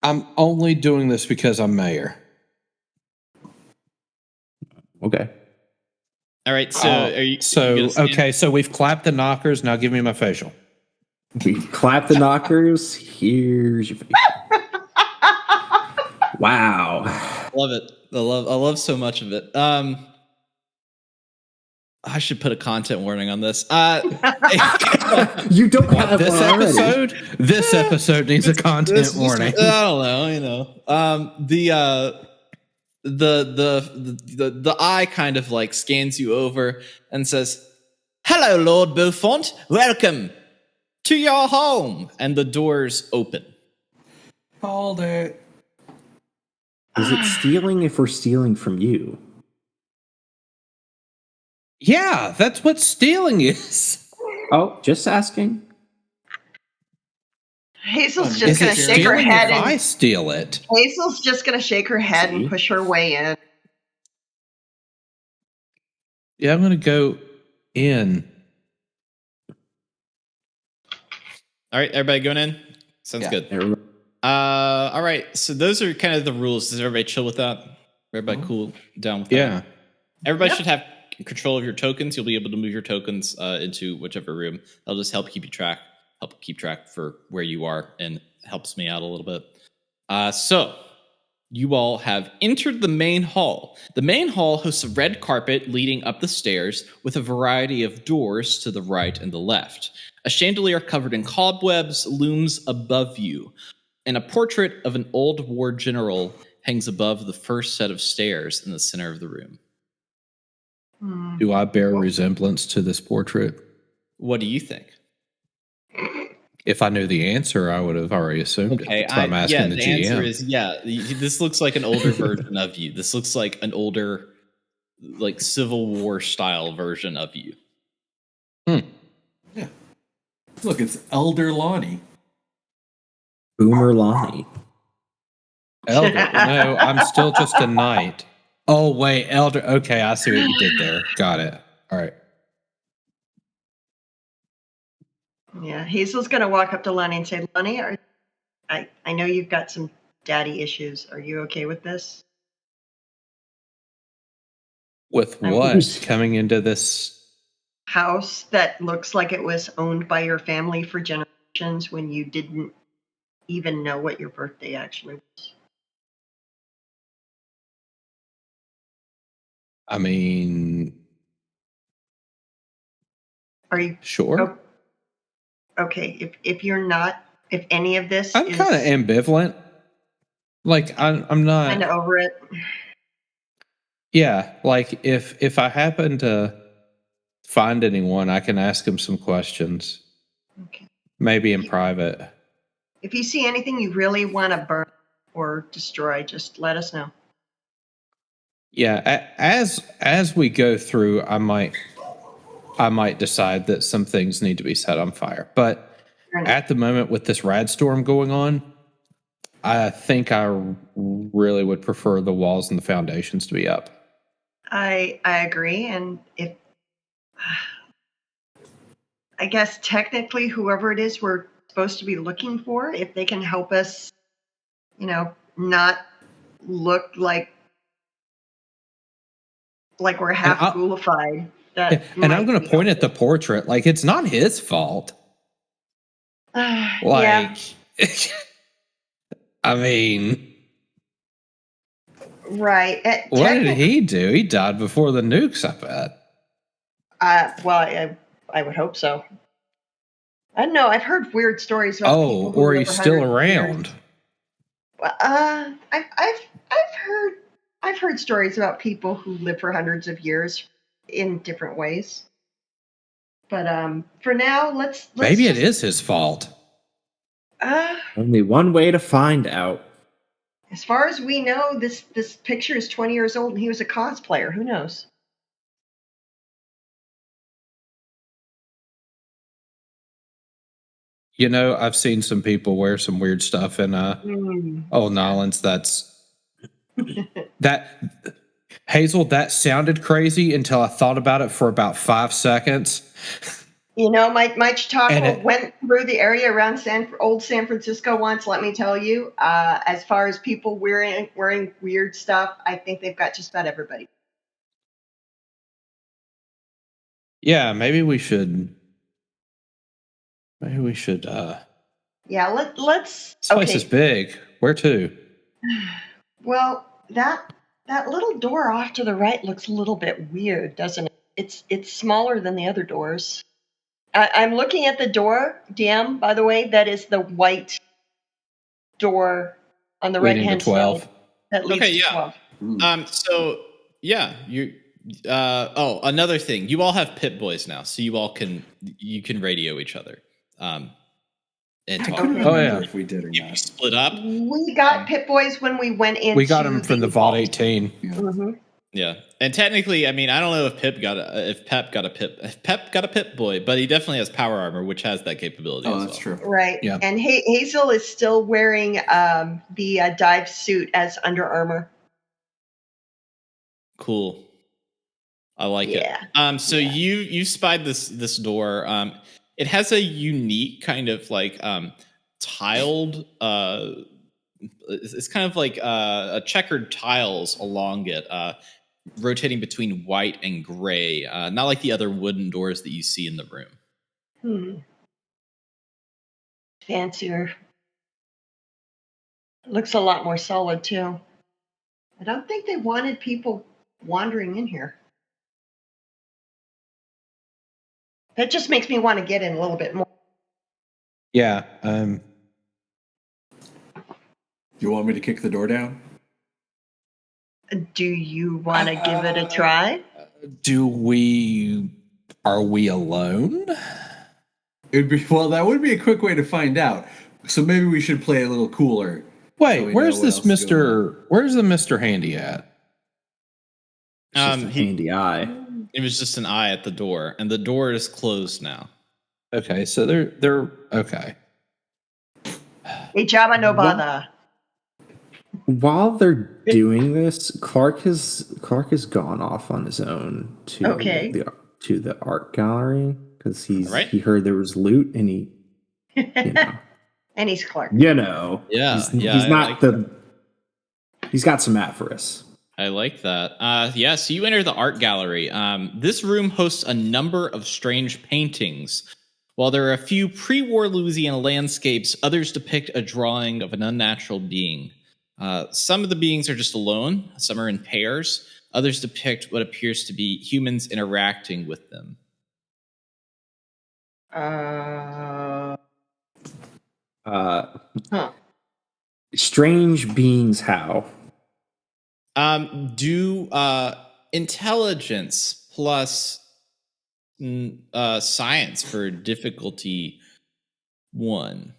I'm only doing this because I'm mayor. Okay. All right, so are you So gonna scan? okay, so we've clapped the knockers. Now give me my facial. We clap the knockers. Here's your face. Wow. Love it. I love so much of it. I should put a content warning on this. You don't have This one already. episode? This episode needs a content warning. I don't know. The eye kind of like scans you over and says, "Hello, Lord Beaufont. Welcome to your home." And the doors open. Called it. Is it stealing if we're stealing from you? Yeah, that's what stealing is. Oh, just asking. Hazel's Is just going it to shake her stealing head if I and steal it? Hazel's just going to shake her head See? and push her way in. Yeah, I'm gonna go in. All right, everybody going in? Sounds Yeah. good. Everybody- All right, so those are kind of the rules. Does everybody chill with that? Everybody cool down with that? Yeah. Everybody Yep. should have control of your tokens. You'll be able to move your tokens into whichever room. That'll just help keep keep track for where you are, and helps me out a little bit. So you all have entered the main hall. The main hall hosts a red carpet leading up the stairs with a variety of doors to the right and the left. A chandelier covered in cobwebs looms above you, and a portrait of an old war general hangs above the first set of stairs in the center of the room. Hmm. Do I bear resemblance to this portrait? What do you think? If I knew the answer, I would have already assumed Okay, it. That's why I'm asking the the GM. answer is this looks like an older version of you. This looks like an older, like Civil War style version of you. Yeah. Look, it's Elder Lonnie. Boomer Lonnie. Elder. No, I'm still just a knight. Oh, wait, Elder. Okay, I see what you did there. Got it. All right. Yeah, Hazel's gonna walk up to Lonnie and say, Lonnie, I know you've got some daddy issues. Are you okay with this? With what? Coming into this? House that looks like it was owned by your family for generations when you didn't even know what your birthday actually was. I mean, Are you sure. oh, okay? If you're not, if any of this I'm is kind of ambivalent. Like, I'm not. kind of over it. Yeah, like if I happen to find anyone, I can ask them some questions, Okay. maybe in private. If you see anything you really want to burn or destroy, just let us know. Yeah, as we go through, I might decide that some things need to be set on fire. But at the moment, with this rad storm going on, I think I really would prefer the walls and the foundations to be up. I agree, and if I guess technically whoever it is we're supposed to be looking for, if they can help us, not look like we're half ghoulified. And I'm going to point at the portrait like it's not his fault. Yeah. I mean, Right. What did he do? He died before the nukes, I bet. Well, I would hope so. I don't know. I've heard weird stories about people who or live he's for still hundreds of around. years. Well, I've heard stories about people who live for hundreds of years in different ways. But for now, let's Maybe it is his fault. Only one way to find out. As far as we know, this picture is 20 years old and he was a cosplayer. Who knows? You know, I've seen some people wear some weird stuff in Nolans. That's that Hazel, that sounded crazy until I thought about it for about 5 seconds. You know, Mike Chautauqua went through the area around old San Francisco once. Let me tell you, as far as people wearing weird stuff, I think they've got just about everybody. Yeah, maybe we should. Yeah, let's. This place is big. Where to? Well, that little door off to the right looks a little bit weird, doesn't it? It's smaller than the other doors. I'm looking at the door, DM, by the way. That is the white door on the right-hand side. That leads to 12. So, yeah, another thing. You all have Pip Boys now, so you can radio each other. And talk. If we did or not. You split up. We got Pip Boys when we went into. We got them from the Vault 18. Mm-hmm. Yeah, and technically, I mean, I don't know if Pep got a Pip Boy, but he definitely has power armor, which has that capability. Oh, that's true. Right. Yeah. And Hazel is still wearing the dive suit as Under Armour. Cool. I like it. So you spied this door. It has a unique kind of like tiled. It's kind of like a checkered tiles along it. Rotating between white and gray, not like the other wooden doors that you see in the room. Fancier. Looks a lot more solid too. I don't think they wanted people wandering in here. That just makes me want to get in a little bit more. Yeah. You want me to kick the door down? Do you want to give it a try? Are we alone? It'd be that would be a quick way to find out. So maybe we should play a little cooler. Wait, so we where's know this what else is going on. Where's the Mr. Handy at? It's just a handy eye. It was just an eye at the door, and the door is closed now. Okay, so they're okay. Hey, Jabba, no bother. While they're doing this, Clark has gone off on his own to the art gallery because he heard there was loot and he And he's Clark. Yeah, he's got some avarice. I like that. So you enter the art gallery. This room hosts a number of strange paintings. While there are a few pre-war Louisiana landscapes, others depict a drawing of an unnatural being. Some of the beings are just alone. Some are in pairs. Others depict what appears to be humans interacting with them. Strange beings how? Do intelligence plus science for difficulty 1.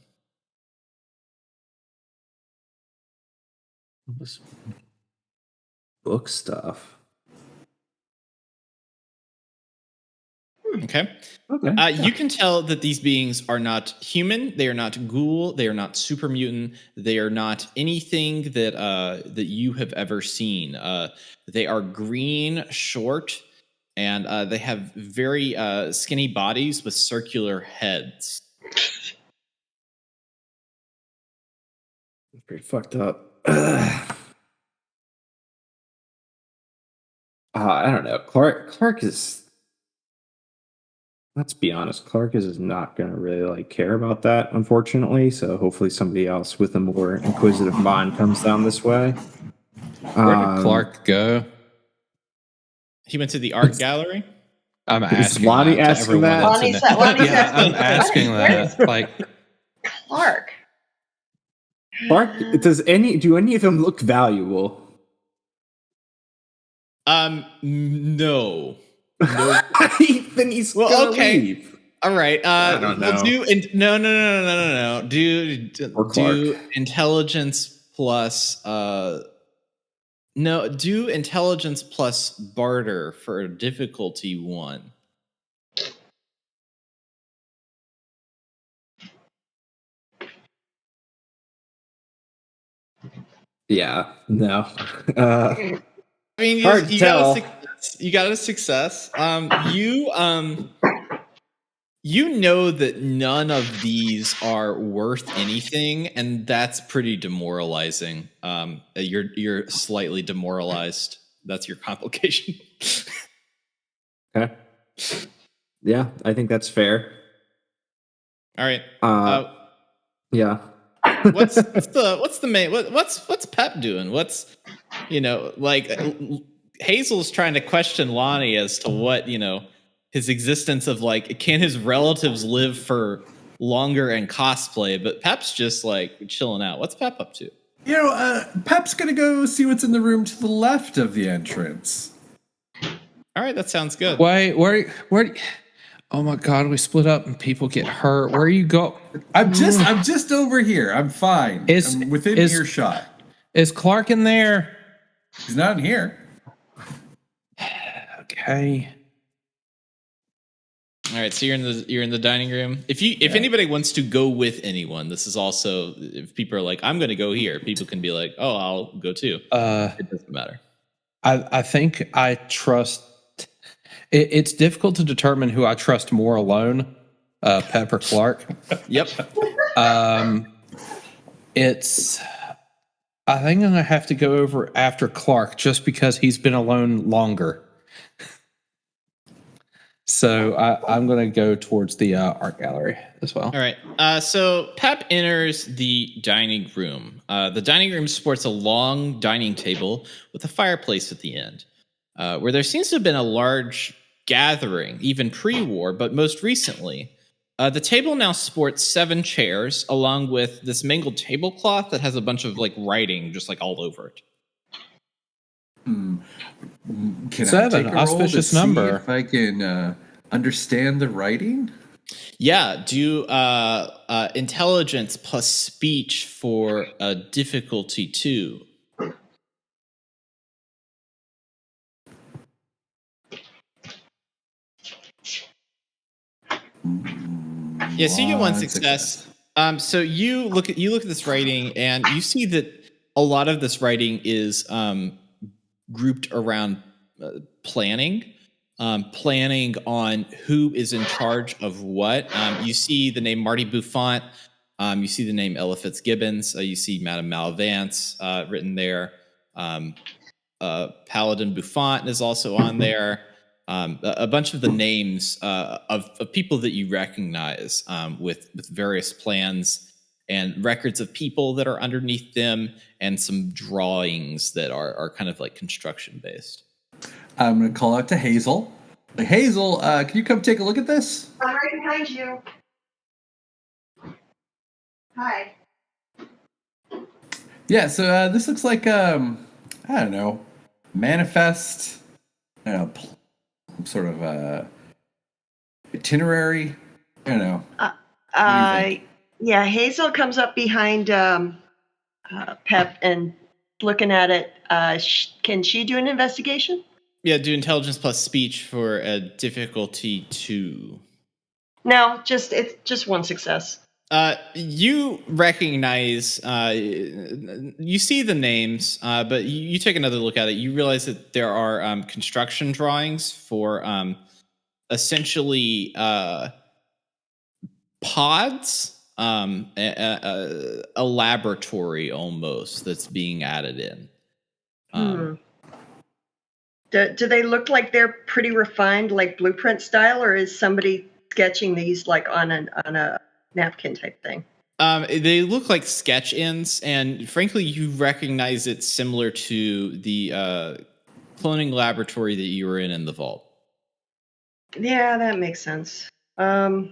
This book stuff. Okay. You can tell that these beings are not human. They are not ghoul. They are not super mutant. They are not anything that you have ever seen. They are green, short, and they have very skinny bodies with circular heads. Pretty fucked up. I don't know. Clark is. Let's be honest. Clark is not going to really care about that, unfortunately. So hopefully somebody else with a more inquisitive mind comes down this way. Where did Clark go? He went to the art gallery. I'm asking. Is Lonnie asking that? Lonnie's I'm asking that. Clark. Do any of them look valuable? No. Then he's gonna leave. All right. I don't know. No. Do intelligence plus. Do intelligence plus barter for difficulty 1. Yeah. No. I mean, you got a success. You know that none of these are worth anything, and that's pretty demoralizing. You're slightly demoralized. That's your complication. Okay. Yeah, I think that's fair. All right. Yeah. What's Pep doing? Hazel's trying to question Lonnie as to what, his existence of can his relatives live for longer and cosplay, but Pep's just chilling out. What's Pep up to? Pep's gonna go see what's in the room to the left of the entrance. All right, that sounds good. Wait, where? Oh my God, we split up and people get hurt. Where you go? I'm just over here. I'm fine. I'm within earshot. Is Clark in there? He's not in here. Okay. All right, so you're in the dining room. If anybody wants to go with anyone, this is also, if people are like, I'm going to go here, people can be like, oh, I'll go too. It doesn't matter. I think I trust. It's difficult to determine who I trust more alone, Pep or Clark. Yep. I think I'm gonna have to go over after Clark just because he's been alone longer. So I'm going to go towards the art gallery as well. All right. So Pep enters the dining room. The dining room sports a long dining table with a fireplace at the end, where there seems to have been a large gathering, even pre-war, but most recently. The table now sports 7 chairs, along with this mangled tablecloth that has a bunch of writing just all over it. Can 7, I take a roll auspicious to number. see if I can understand the writing? Yeah, do intelligence plus speech for a difficulty 2. Yeah, so you get one success. So you look at this writing, and you see that a lot of this writing is grouped around planning. Planning on who is in charge of what. You see the name Marty Beaufont. You see the name Ella Fitzgibbons. You see Madame Malvance written there. Paladin Beaufont is also on there. A bunch of the names of people that you recognize with various plans and records of people that are underneath them, and some drawings that are kind of like construction based. I'm going to call out to Hazel. Like, Hazel, can you come take a look at this? I'm right behind you. Hi. Yeah, so this looks like, I don't know, manifest, I don't know, sort of itinerary. I don't know. What do you think? Yeah, Hazel comes up behind Pep and looking at it. Can she do an investigation? Yeah, do intelligence plus speech for a difficulty 2. No, it's just one success. You recognize, you see the names, but you take another look at it. You realize that there are construction drawings for essentially pods, a laboratory almost that's being added in. Do they look like they're pretty refined, like blueprint style, or is somebody sketching these like on a napkin type thing? They look like sketch ins, and frankly, you recognize it similar to the cloning laboratory that you were in the vault. Yeah, that makes sense. All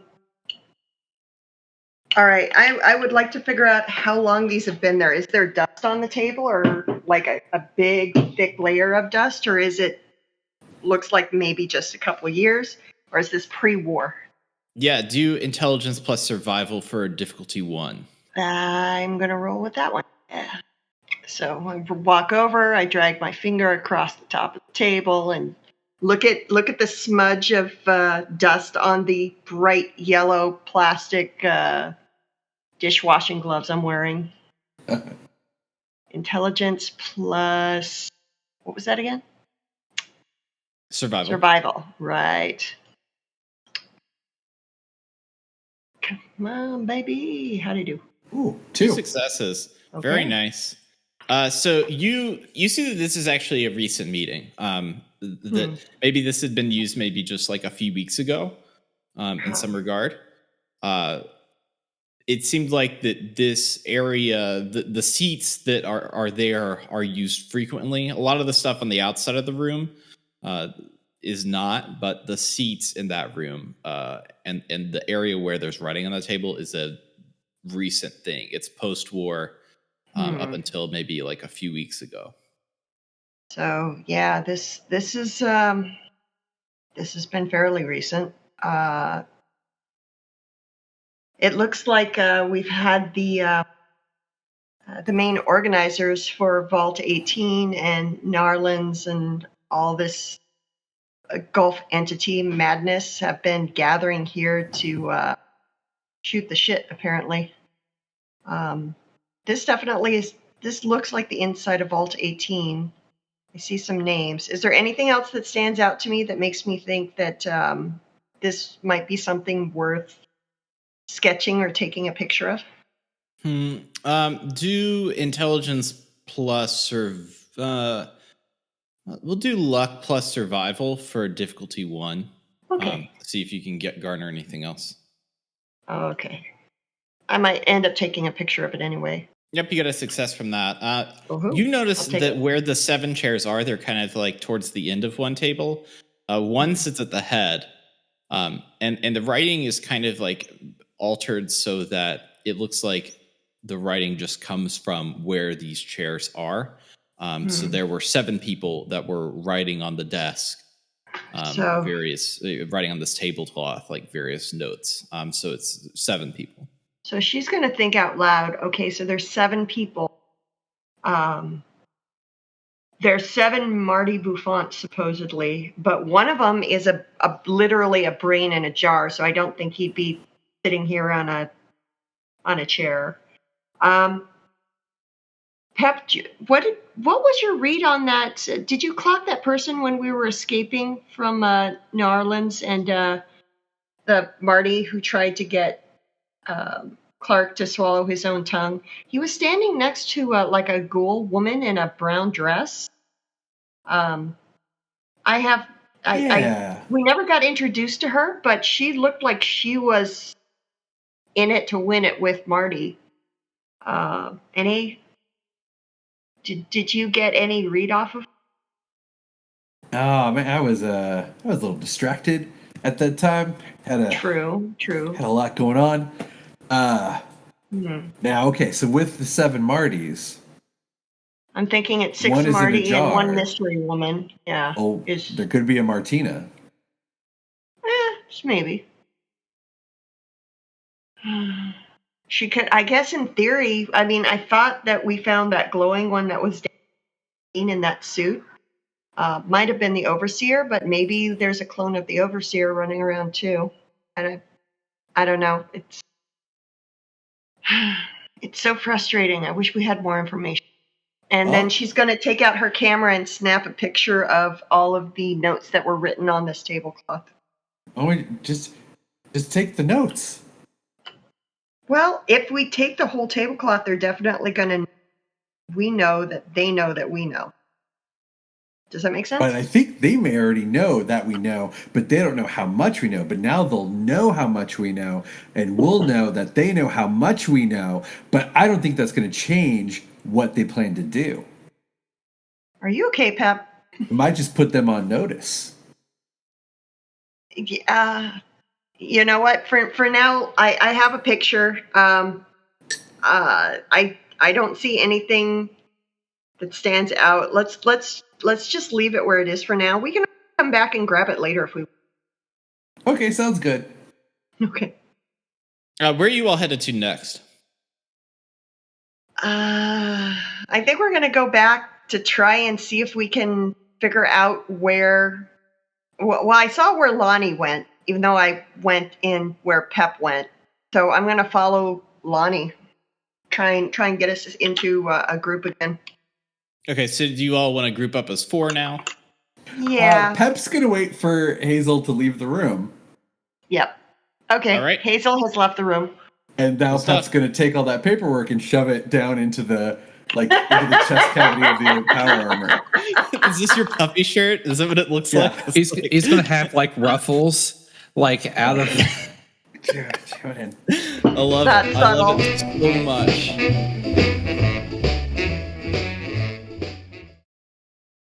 right, I would like to figure out how long these have been there. Is there dust on the table, or like a big, thick layer of dust, or is it looks like maybe just a couple of years, or is this pre-war? Yeah, do intelligence plus survival for difficulty 1. I'm going to roll with that one. Yeah. So I walk over, I drag my finger across the top of the table and look at the smudge of dust on the bright yellow plastic dishwashing gloves I'm wearing. Intelligence plus, what was that again? Survival. Right. Come on, baby. How do you do? Ooh, 2 2 successes. Okay. Very nice. So you see that this is actually a recent meeting. That maybe this had been used maybe just like a few weeks ago, in some regard. It seemed like that this area, the seats that are there are used frequently. A lot of the stuff on the outside of the room is not, but the seats in that room and the area where there's writing on the table is a recent thing. It's post-war, up until maybe like a few weeks ago. So yeah, this has been fairly recent. It looks like we've had the main organizers for Vault 18 and Narlands and all this Gulf entity madness have been gathering here to shoot the shit, apparently. This definitely is. This looks like the inside of Vault 18. I see some names. Is there anything else that stands out to me that makes me think that this might be something worth sketching or taking a picture of? Do intelligence plus we'll do luck plus survival for difficulty 1. Okay. See if you can garner anything else. Okay. I might end up taking a picture of it anyway. Yep, you got a success from that. Woohoo. You notice I'll take that it. where the 7 chairs are, they're kind of like towards the end of one table. One sits at the head, and the writing is kind of like altered so that it looks like the writing just comes from where these chairs are. So there were 7 people that were writing on the desk, So- various writing on this tablecloth, like various notes. So it's 7 people. So she's going to think out loud. Okay, so there's 7 people. There's 7 Marty Beaufont supposedly, but one of them is a literally a brain in a jar. So I don't think he'd be sitting here on a chair. Pep, what was your read on that? Did you clock that person when we were escaping from New Orleans and the Marty who tried to get Clark to swallow his own tongue? He was standing next to like a ghoul woman in a brown dress. We never got introduced to her, but she looked like she was in it to win it with Marty. Did you get any read off of? Oh man, I was a little distracted at that time. True. Had a lot going on. Now, okay, so with the 7 Martys, I'm thinking it's 6 one is in a Marty and jar. 1 mystery woman. Yeah. Oh, there could be a Martina. Maybe. She could, I guess in theory, I mean, I thought that we found that glowing one that was in that suit. Might have been the Overseer, but maybe there's a clone of the Overseer running around too. I don't know. It's so frustrating. I wish we had more information. And then she's going to take out her camera and snap a picture of all of the notes that were written on this tablecloth. Oh, just take the notes. Well, if we take the whole tablecloth, they're definitely going to. We know that they know that we know. Does that make sense? But I think they may already know that we know, but they don't know how much we know. But now they'll know how much we know, and we'll know that they know how much we know. But I don't think that's going to change what they plan to do. Are you okay, Pep? It might just put them on notice. You know what? For now, I have a picture. I don't see anything that stands out. Let's just leave it where it is for now. We can come back and grab it later if we. Okay, sounds good. Okay. Where are you all headed to next? I think we're gonna go back to try and see if we can figure out where. Well, I saw where Lonnie went, even though I went in where Pep went. So I'm gonna follow Lonnie. Try and get us into a group again. Okay, so do you all want to group up as 4 now? Yeah. Pep's going to wait for Hazel to leave the room. Yep. Okay. All right. Hazel has left the room. And now Pep's going to take all that paperwork and shove it down into the chest cavity of the power armor. Is this your puppy shirt? Is that what it looks like? He's going to have like ruffles, like out of. Dude, I love it. I love it so much.